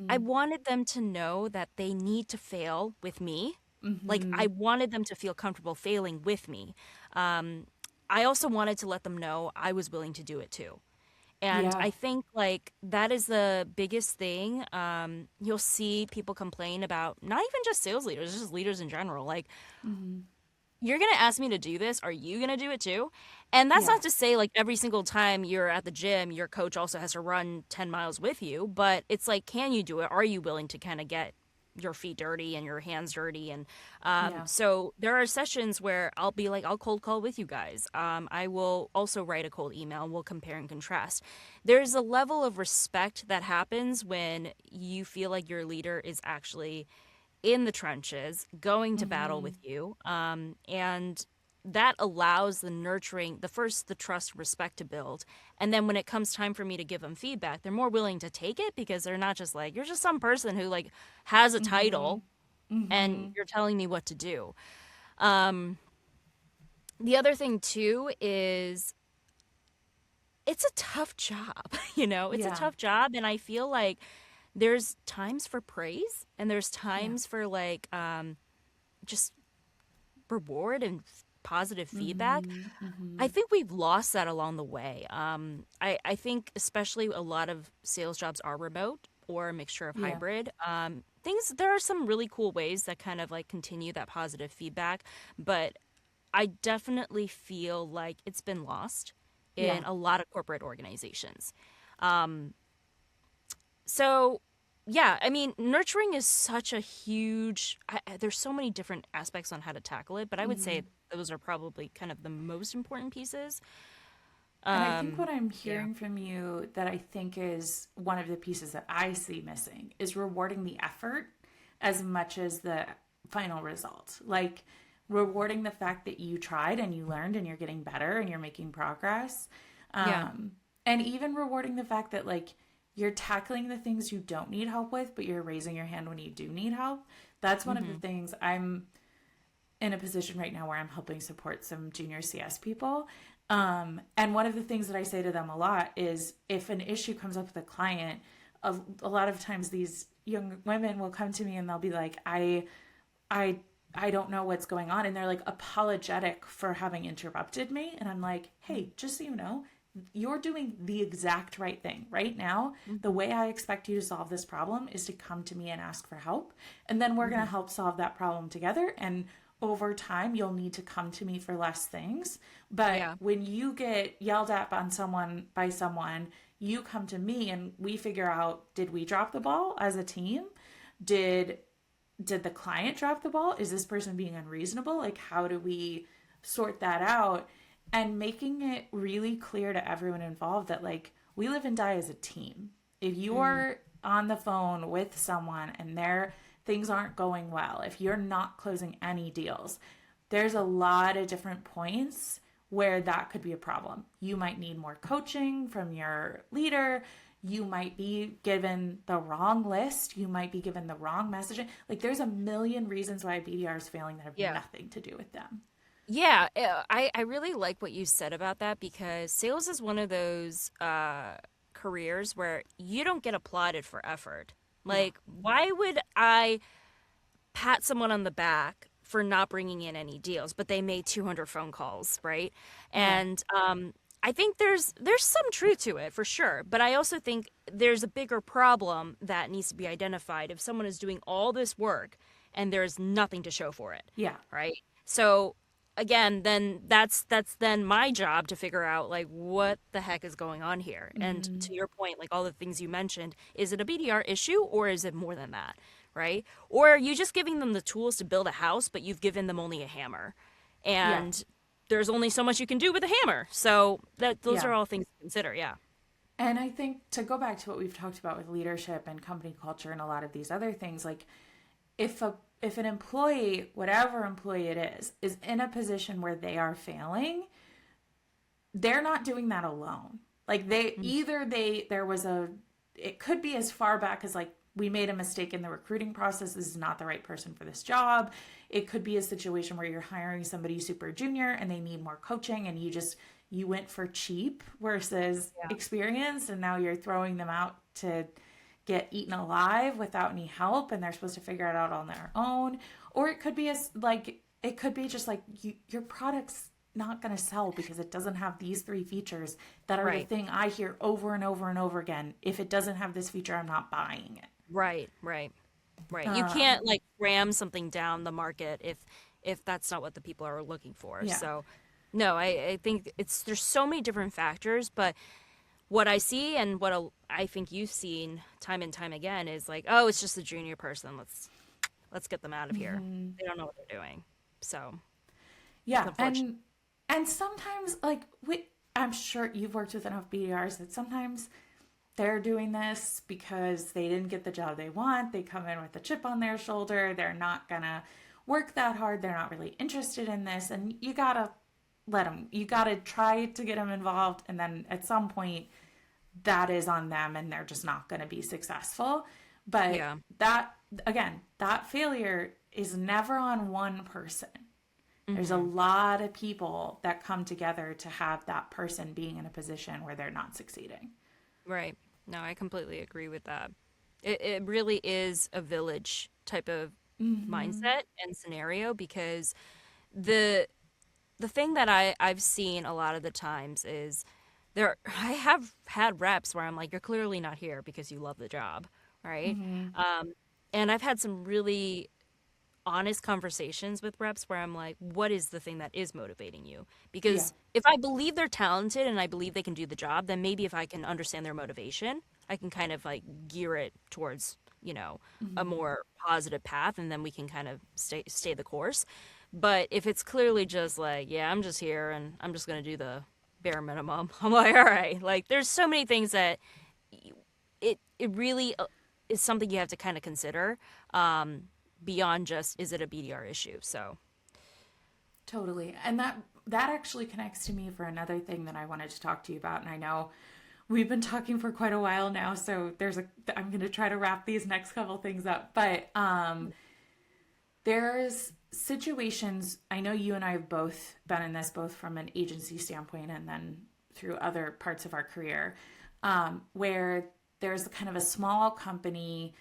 I Mm-hmm. wanted them to know that they need to fail with me. Like, Mm-hmm. I wanted them to feel comfortable failing with me. Um, I also wanted to let them know I was willing to do it too. And Yeah. I think like that is the biggest thing. You'll see people complain about not even just sales leaders, just leaders in general. Like, Mm-hmm. you're going to ask me to do this. Are you going to do it too? And that's Yeah. not to say like every single time you're at the gym, your coach also has to run 10 miles with you. But it's like, can you do it? Are you willing to kind of get your feet dirty and your hands dirty? And Yeah. so there are sessions where I'll be like, I'll cold call with you guys. I will also write a cold email and we'll compare and contrast. There's a level of respect that happens when you feel like your leader is actually in the trenches, going to battle Mm-hmm. with you. And that allows the nurturing, the trust, respect to build. And then when it comes time for me to give them feedback, they're more willing to take it because they're not just like, you're just some person who like has a Mm-hmm. title and Mm-hmm. you're telling me what to do. Um, the other thing too is it's a tough job, it's a Yeah. tough job. And I feel like there's times for praise and there's Yeah. times for like, just reward and positive feedback. Mm-hmm. I Mm-hmm. think we've lost that along the way. I think especially a lot of sales jobs are remote or a mixture of Yeah. hybrid. There are some really cool ways that kind of like continue that positive feedback, but I definitely feel like it's been lost Yeah. in a lot of corporate organizations. Um, so, yeah, I mean, nurturing is such a huge. There's so many different aspects on how to tackle it, but I would Mm-hmm. say those are probably kind of the most important pieces. And I think Um, what I'm yeah, hearing from you that I think is one of the pieces that I see missing is rewarding the effort as much as the final result. Like rewarding the fact that you tried and you learned and you're getting better and you're making progress. yeah, Um, and even rewarding the fact that like you're tackling the things you don't need help with, but you're raising your hand when you do need help. That's one of the hmm, things I'm in a position right now where I'm helping support some junior CS people. And one of the things that I say to them a lot is if an issue comes up with a client, a lot of times these young women will come to me and they'll be like, I, I don't know what's going on. And they're like apologetic for having interrupted me. And I'm like, hey, just so you know, you're doing the exact right thing right now. The way I expect you to solve this problem is to come to me and ask for help. And then we're going to help solve that problem together. And over time, you'll need to come to me for less things. But Yeah. when you get yelled at by someone, you come to me and we figure out, did we drop the ball as a team? Did the client drop the ball? Is this person being unreasonable? Like, how do we sort that out? And making it really clear to everyone involved that, like, we live and die as a team. If you're on the phone with someone and their things aren't going well, if you're not closing any deals, there's a lot of different points where that could be a problem. You might need more coaching from your leader. You might be given the wrong list. You might be given the wrong messaging. Like, there's a million reasons why a BDR is failing that have Yeah. nothing to do with them. Yeah, I really like what you said about that, because sales is one of those careers where you don't get applauded for effort. Like, why would I pat someone on the back for not bringing in any deals, but they made 200 phone calls, right? And I think there's some truth to it for sure, but I also think there's a bigger problem that needs to be identified if someone is doing all this work and there's nothing to show for it. Yeah. Right? So again, then that's then my job to figure out, like, what the heck is going on here. And to your point, like all the things you mentioned, is it a BDR issue or is it more than that, right? Or are you just giving them the tools to build a house, but you've given them only a hammer, and there's only so much you can do with a hammer. So those are all things to consider. Yeah. And I think, to go back to what we've talked about with leadership and company culture and a lot of these other things, like, if an employee, whatever employee it is in a position where they are failing, they're not doing that alone. Like, it could be as far back as, like, we made a mistake in the recruiting process. This is not the right person for this job. It could be a situation where you're hiring somebody super junior and they need more coaching, and you went for cheap versus experienced, and now you're throwing them out to get eaten alive without any help, and they're supposed to figure it out on their own. Or it could be just like your product's not going to sell because it doesn't have these 3 features that are the thing I hear over and over and over again. If it doesn't have this feature, I'm not buying it. Right. You can't, like, ram something down the market if that's not what the people are looking for. Yeah. So no, I think there's so many different factors, but what I see and what I think you've seen time and time again is, like, oh, it's just a junior person. Let's get them out of here. They don't know what they're doing. So yeah, and sometimes, like, I'm sure you've worked with enough BDRs that sometimes they're doing this because they didn't get the job they want. They come in with a chip on their shoulder. They're not gonna work that hard. They're not really interested in this, and you gotta let them. You gotta try to get them involved, and then at some point, that is on them, and they're just not gonna be successful. But that failure is never on one person. There's a lot of people that come together to have that person being in a position where they're not succeeding. Right. No, I completely agree with that. It really is a village type of mindset and scenario, because the thing that I've seen a lot of the times is I have had reps where I'm like, you're clearly not here because you love the job, right? And I've had some really honest conversations with reps where I'm like, what is the thing that is motivating you? Because if I believe they're talented and I believe they can do the job, then maybe if I can understand their motivation, I can kind of, like, gear it towards, a more positive path, and then we can kind of stay the course. But if it's clearly just like, yeah, I'm just here and I'm just going to do the bare minimum, I'm like, all right, like, there's so many things that it really is something you have to kind of consider. Beyond just, is it a BDR issue? So totally. And that actually connects to me for another thing that I wanted to talk to you about. And I know we've been talking for quite a while now, so I'm going to try to wrap these next couple things up. But there's situations, I know you and I have both been in this, both from an agency standpoint and then through other parts of our career, where there's kind of a small company.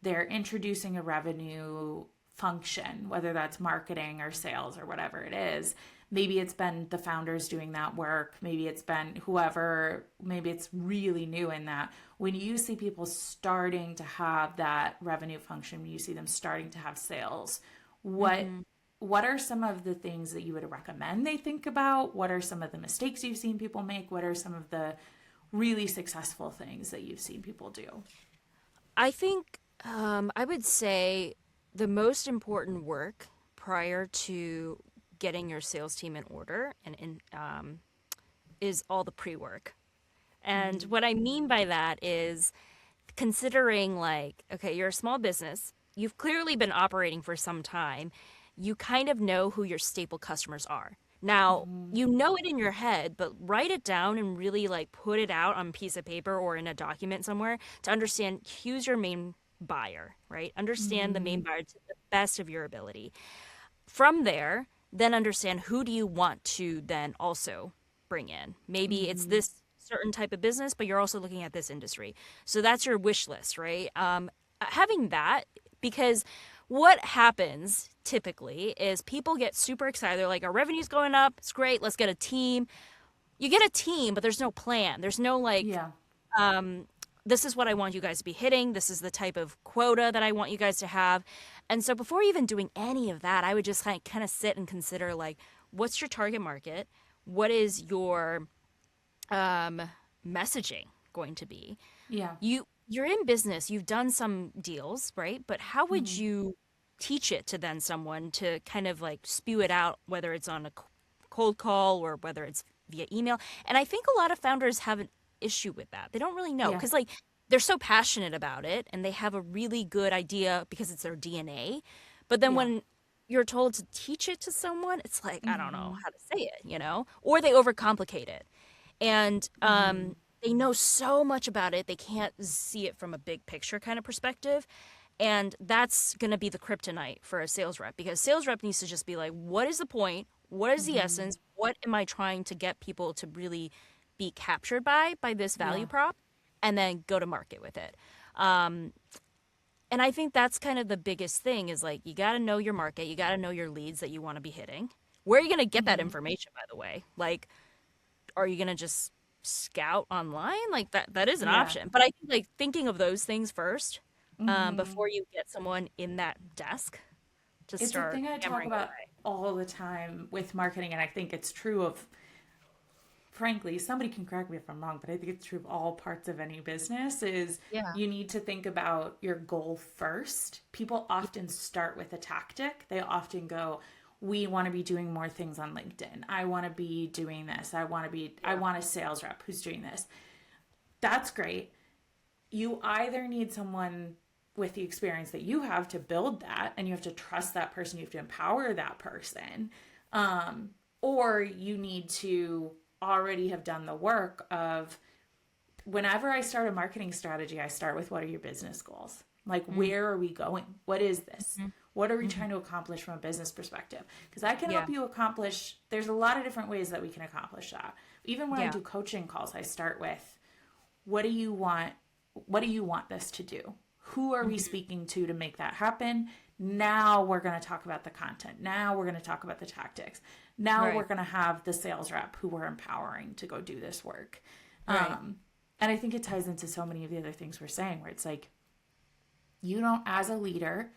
They're introducing a revenue function, whether that's marketing or sales or whatever it is. Maybe it's been the founders doing that work. Maybe it's been whoever, maybe it's really new in that. When you see people starting to have that revenue function, when you see them starting to have sales, what are some of the things that you would recommend they think about? What are some of the mistakes you've seen people make? What are some of the really successful things that you've seen people do? I think I would say the most important work prior to getting your sales team in order is all the pre-work. And what I mean by that is considering like, okay, you're a small business, you've clearly been operating for some time, you kind of know who your staple customers are. Now, you know it in your head, but write it down and really like put it out on a piece of paper or in a document somewhere to understand who's your main buyer, right? Understand the main buyer to the best of your ability. From there, then understand who do you want to then also bring in. Maybe it's this certain type of business, but you're also looking at this industry. So that's your wish list, right? Having that, because what happens typically is people get super excited. They're like, our revenue's going up. It's great. Let's get a team. You get a team, but there's no plan. There's no like, this is what I want you guys to be hitting. This is the type of quota that I want you guys to have. And so before even doing any of that, I would just kind of sit and consider like, what's your target market? What is your messaging going to be? Yeah. You're in business. You've done some deals, right? But how would you teach it to then someone to kind of like spew it out, whether it's on a cold call or whether it's via email? And I think a lot of founders have an issue with that. They don't really know because like they're so passionate about it and they have a really good idea because it's their DNA. But then when you're told to teach it to someone, it's like, I don't know how to say it, you know, or they overcomplicate it. And they know so much about it, they can't see it from a big picture kind of perspective. And that's going to be the kryptonite for a sales rep, because sales rep needs to just be like, what is the point? What is the essence? What am I trying to get people to really be captured by this value prop? And then go to market with it. And I think that's kind of the biggest thing is like, you got to know your market. You got to know your leads that you want to be hitting. Where are you going to get that information, by the way? Like, are you going to just scout online? Like that is an option. But I think like thinking of those things first before you get someone in that desk to start. It's a thing I talk about all the time with marketing, and I think it's true of, frankly, somebody can correct me if I'm wrong, but I think it's true of all parts of any business is you need to think about your goal first. People often start with a tactic. They often go, we want to be doing more things on LinkedIn. I want to be doing this. I want a sales rep who's doing this. That's great. You either need someone with the experience that you have to build that, and you have to trust that person. You have to empower that person. Or you need to already have done the work of, whenever I start a marketing strategy, I start with, what are your business goals? Like, where are we going? What is this? What are we trying to accomplish from a business perspective? Because I can help you accomplish, there's a lot of different ways that we can accomplish that. Even when I do coaching calls, I start with, what do you want? What do you want this to do? Who are we speaking to make that happen? Now we're going to talk about the content. Now we're going to talk about the tactics. Now we're going to have the sales rep who we're empowering to go do this work. And I think it ties into so many of the other things we're saying, where it's like, you don't, as a leader,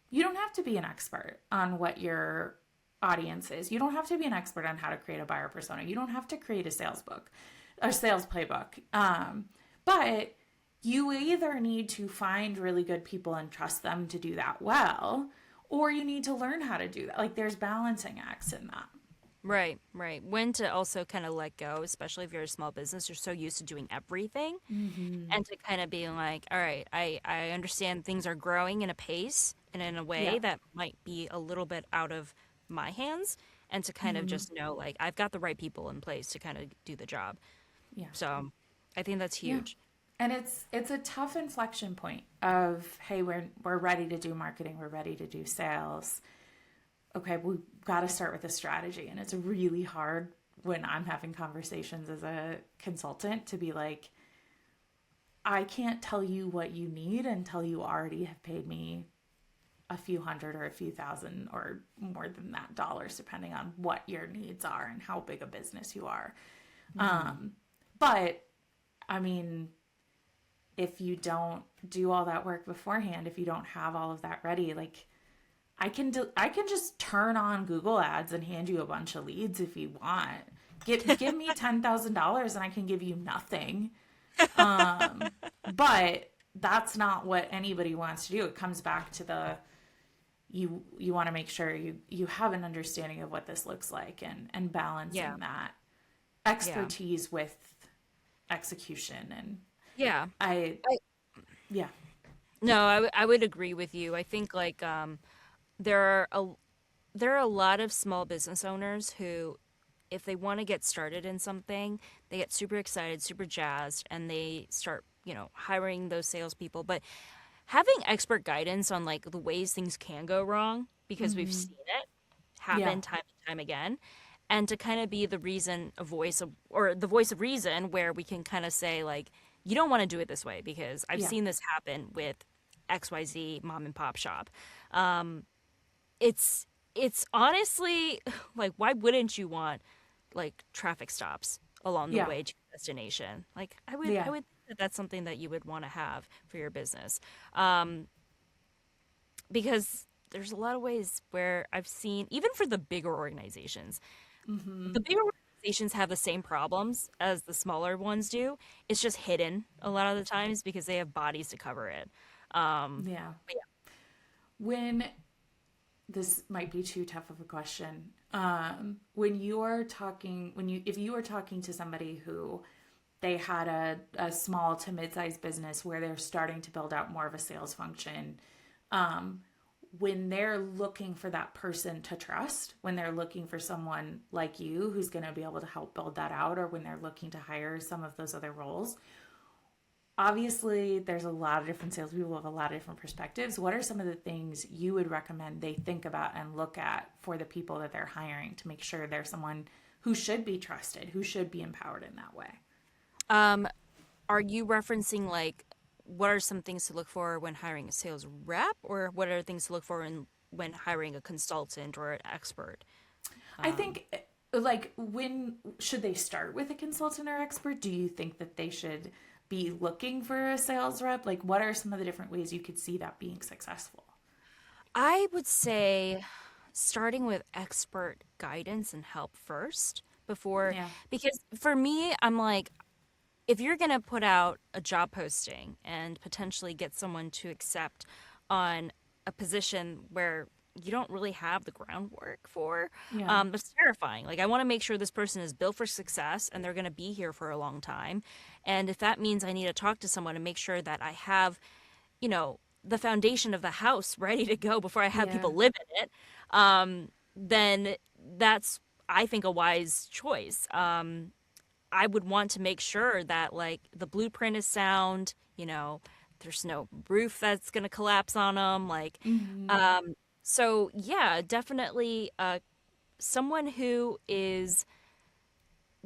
you don't have to be an expert on what your audience is. You don't have to be an expert on how to create a buyer persona. You don't have to create a sales book, a sales playbook. But you either need to find really good people and trust them to do that well, or you need to learn how to do that. Like, there's balancing acts in that. Right. When to also kind of let go, especially if you're a small business, you're so used to doing everything. And to kind of be like, all right, I understand things are growing in a pace and in a way that might be a little bit out of my hands. And to kind of just know, like, I've got the right people in place to kind of do the job. So I think that's huge. And it's a tough inflection point of, hey, we're ready to do marketing. We're ready to do sales. Okay, we've got to start with a strategy. And it's really hard when I'm having conversations as a consultant to be like, I can't tell you what you need until you already have paid me a few hundred or a few thousand or more than that dollars, depending on what your needs are and how big a business you are. But I mean, if you don't do all that work beforehand, if you don't have all of that ready, like I can just turn on Google Ads and hand you a bunch of leads if you want. Give me $10,000 and I can give you nothing. But that's not what anybody wants to do. It comes back to you want to make sure you have an understanding of what this looks like and balancing that expertise with execution. And No, I would agree with you. I think like there are a lot of small business owners who, if they want to get started in something, they get super excited, super jazzed, and they start, hiring those salespeople. But having expert guidance on like the ways things can go wrong, because we've seen it happen time and time again, and to kind of be the voice of reason, where we can kind of say like, you don't want to do it this way because I've seen this happen with XYZ mom and pop shop. It's honestly like, why wouldn't you want like traffic stops along the way to your destination? Like I would think that that's something that you would want to have for your business. Because there's a lot of ways where I've seen, even for the bigger organizations, the bigger organizations have the same problems as the smaller ones do. It's just hidden a lot of the times because they have bodies to cover it. When this might be too tough of a question. If you are talking to somebody who they had a small to mid-sized business where they're starting to build out more of a sales function, when they're looking for that person to trust, when they're looking for someone like you who's going to be able to help build that out, or when they're looking to hire some of those other roles, obviously there's a lot of different salespeople with a lot of different perspectives. What are some of the things you would recommend they think about and look at for the people that they're hiring to make sure they're someone who should be trusted, who should be empowered in that way? Are you referencing like, what are some things to look for when hiring a sales rep, or what are things to look for when hiring a consultant or an expert? I think, like, when should they start with a consultant or expert? Do you think that they should be looking for a sales rep? Like, what are some of the different ways you could see that being successful? I would say starting with expert guidance and help first because for me, I'm like, if you're going to put out a job posting and potentially get someone to accept on a position where you don't really have the groundwork for, it's terrifying. Like, I want to make sure this person is built for success and they're going to be here for a long time. And if that means I need to talk to someone and make sure that I have, the foundation of the house ready to go before I have people live in it, then that's, I think, a wise choice. I would want to make sure that like the blueprint is sound, there's no roof that's going to collapse on them. Like, so yeah, definitely someone who is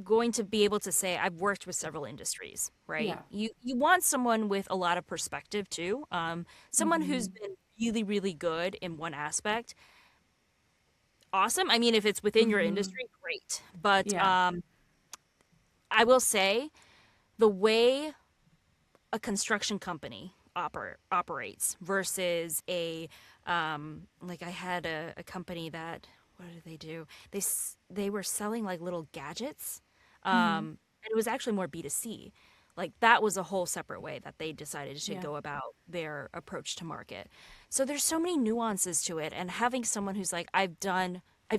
going to be able to say, I've worked with several industries, right? You want someone with a lot of perspective too. Someone who's been really, really good in one aspect. Awesome. I mean, if it's within your industry, great. But I will say the way a construction company operates versus a like I had a company that, what did they do? They were selling like little gadgets, and it was actually more B2C. Like that was a whole separate way that they decided to go about their approach to market. So there's so many nuances to it, and having someone who's like, I've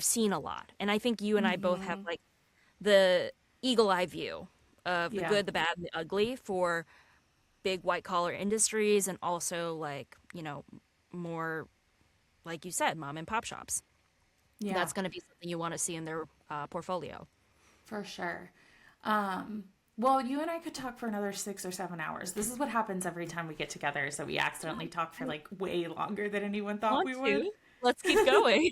seen a lot, and I think you and I both have like the eagle eye view of the good, the bad, and the ugly for big white collar industries, and also like, more, like you said, mom and pop shops. That's going to be something you want to see in their portfolio. For sure. Well, you and I could talk for another 6 or 7 hours. This is what happens every time we get together. So we accidentally talk for like way longer than anyone thought we would. Let's keep going.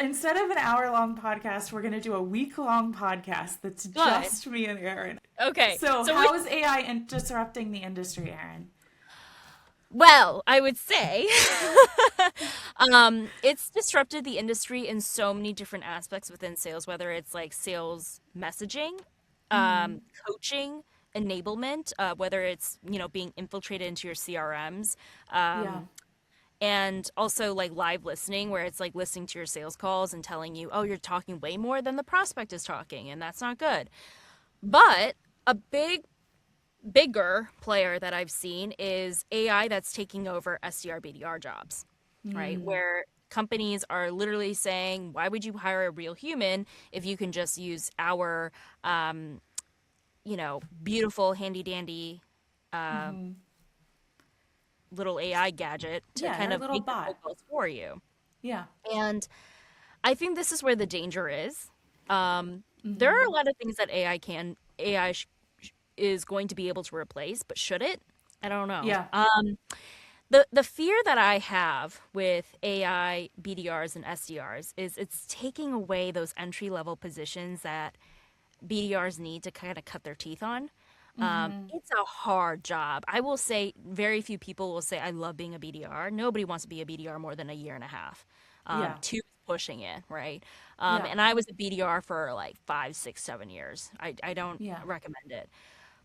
Instead of an hour-long podcast, we're going to do a week-long podcast that's just me and Erin. Okay. So how is AI disrupting the industry, Erin? Well, I would say it's disrupted the industry in so many different aspects within sales, whether it's like sales messaging, Mm-hmm. coaching, enablement, whether it's, being infiltrated into your CRMs, Yeah. and also like live listening, where it's like listening to your sales calls and telling you, oh, you're talking way more than the prospect is talking, and that's not good. But a bigger player that I've seen is AI that's taking over SDR BDR jobs, right? Mm. Where companies are literally saying, why would you hire a real human if you can just use our, beautiful, handy dandy Mm-hmm. little AI gadget to Yeah, kind our of little make the phone bot. calls for you? Yeah. And I think this is where the danger is. There are Mm-hmm. a lot of things that AI is going to be able to replace, but should it? I don't know. Yeah. The fear that I have with AI BDRs and SDRs is it's taking away those entry level positions that BDRs need to kind of cut their teeth on. Mm-hmm. It's a hard job. I will say very few people will say I love being a BDR. Nobody wants to be a BDR more than a year and a half. Yeah. Two is pushing it, right? Yeah. And I was a BDR for like 5, 6, 7 years. I don't Yeah. recommend it.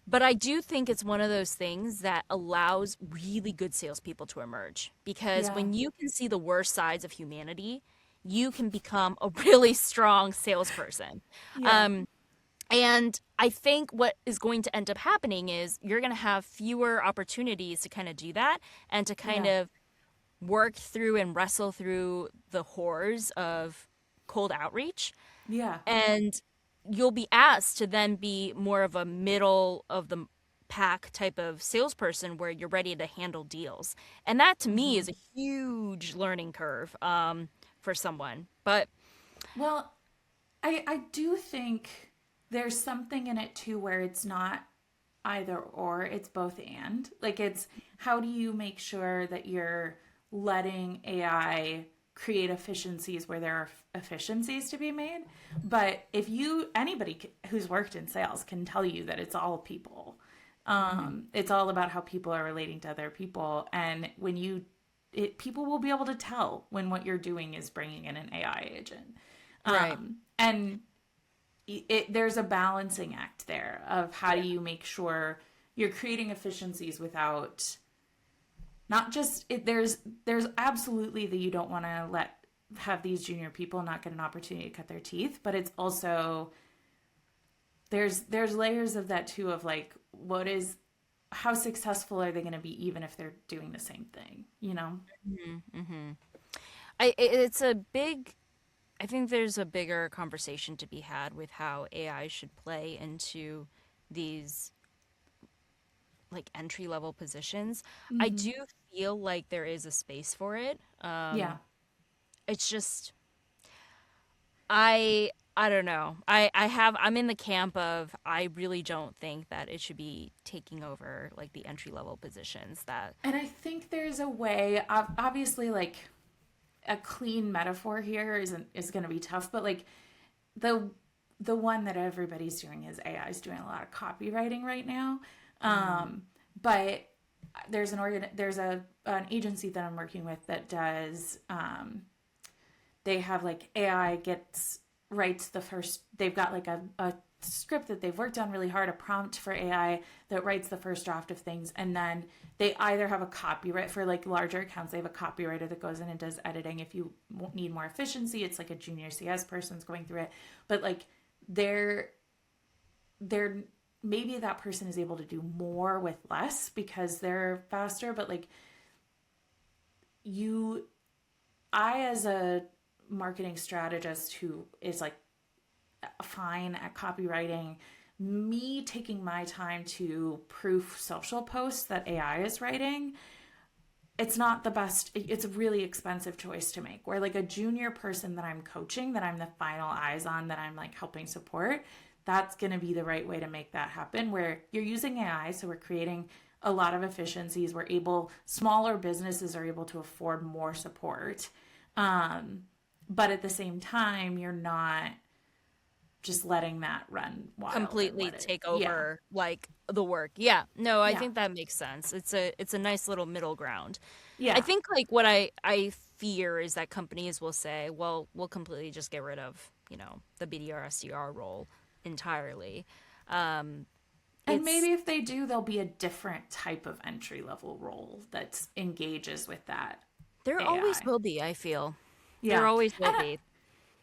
But I do think it's one of those things that allows really good salespeople to emerge because Yeah. when you can see the worst sides of humanity, you can become a really strong salesperson. Yeah. Um, and I think what is going to end up happening is you're going to have fewer opportunities to kind of do that and to kind Yeah. of work through and wrestle through the horrors of cold outreach. Yeah. And you'll be asked to then be more of a middle of the pack type of salesperson where you're ready to handle deals. And that to me Mm-hmm. is a huge learning curve for someone. But Well, I do think there's something in it too where it's not either or, it's both and. Like it's how do you make sure that you're letting AI create efficiencies where there are efficiencies to be made? But if you anybody who's worked in sales can tell you that it's all people. mhm, It's all about how people are relating to other people, and when people will be able to tell when what you're doing is bringing in an AI agent. right. And there's a balancing act there of how do Yeah. you make sure you're creating efficiencies without not just there's absolutely that you don't want to let have these junior people not get an opportunity to cut their teeth, but it's also there's layers of that too of like what is how successful are they going to be even if they're doing the same thing, you know? Hmm. It's a big. I think there's a bigger conversation to be had with how AI should play into these like entry level positions. I Mm-hmm. do feel like there is a space for it. Yeah. It's just I don't know. I'm in the camp of I really don't think that it should be taking over like the entry level positions that And I think there's a way, obviously, like a clean metaphor here is going to be tough, but like the the one that everybody's doing is AI is doing a lot of copywriting right now. Mhm. But there's an agency that I'm working with that does they have like AI gets writes the first they've got like a script that they've worked on really hard, a prompt for AI that writes the first draft of things, and then they either have a copyright for like larger accounts, they have a copywriter that goes in and does editing. If you need more efficiency, it's like a junior CS person's going through it. But like they're they're maybe that person is able to do more with less because they're faster, but like you I as a marketing strategist who is like fine at copywriting, me taking my time to proof social posts that AI is writing, it's not the best. It's a really expensive choice to make. Where like a junior person that I'm coaching, that I'm the final eyes on, that I'm like helping support, that's going to be the right way to make that happen. Where you're using AI, so we're creating a lot of efficiencies. Smaller businesses are able to afford more support. But at the same time, you're not just letting that run wild and Completely let it, take yeah, over like the work. Yeah. No, I yeah, think that makes sense. It's a nice little middle ground. I yeah. think like what I fear is that companies will say, well, we'll completely just get rid of, the BDR SDR role entirely. Um, And it's maybe if they do, there'll be a different type of entry level role that engages with that There always AI. will be, I feel. There Yeah. always will And be.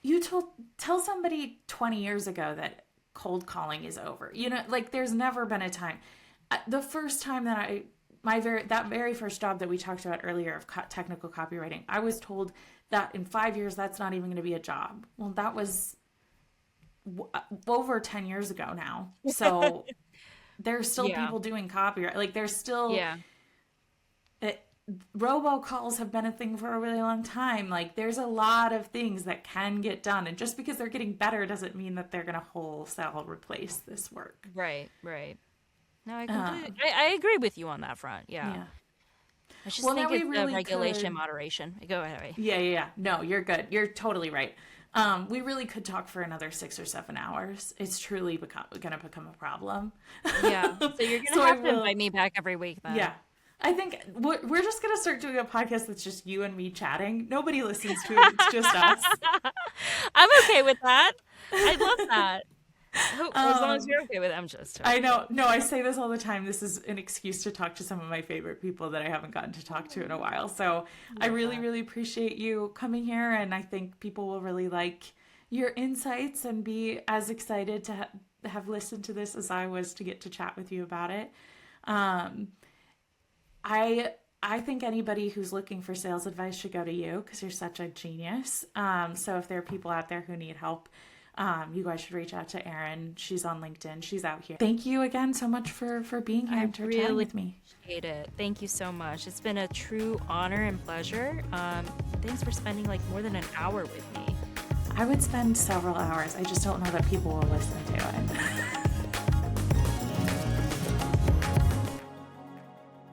you tell somebody 20 years ago that cold calling is over. Like there's never been a time. The first time that that very first job that we talked about earlier of technical copywriting, I was told that in 5 years that's not even going to be a job. Well, that was over 10 years ago now. So there's still Yeah. people doing copyright. Like there's still Yeah. it, robocalls have been a thing for a really long time. Like there's a lot of things that can get done, and just because they're getting better doesn't mean that they're going to wholesale replace this work. Right, right. No, I completely Um, I agree with you on that front. Yeah. yeah. I just Well, now think we it's the really regulation could. moderation. Go ahead. Yeah, yeah, yeah. No, you're good. You're totally right. We really could talk for another 6 or 7 hours. It's truly going to become a problem. Yeah. So you're gonna So I have to will. invite me back every week then. Yeah. I think we're just going to start doing a podcast that's just you and me chatting. Nobody listens to it. It's just us. I'm okay with that. I love that. As long as Um, you're okay with it, I'm just I joking. know. No, I say this all the time. This is an excuse to talk to some of my favorite people that I haven't gotten to talk to in a while. So I Love really, that. really appreciate you coming here. And I think people will really like your insights and be as excited to have listened to this as I was to get to chat with you about it. Um, I think anybody who's looking for sales advice should go to you because you're such a genius. So if there are people out there who need help, you guys should reach out to Erin. She's on LinkedIn. She's out here. Thank you again so much for being here I and for chatting really with me. appreciate it. Thank you so much. It's been a true honor and pleasure. Thanks for spending like more than an hour with me. I would spend several hours. I just don't know that people will listen to it.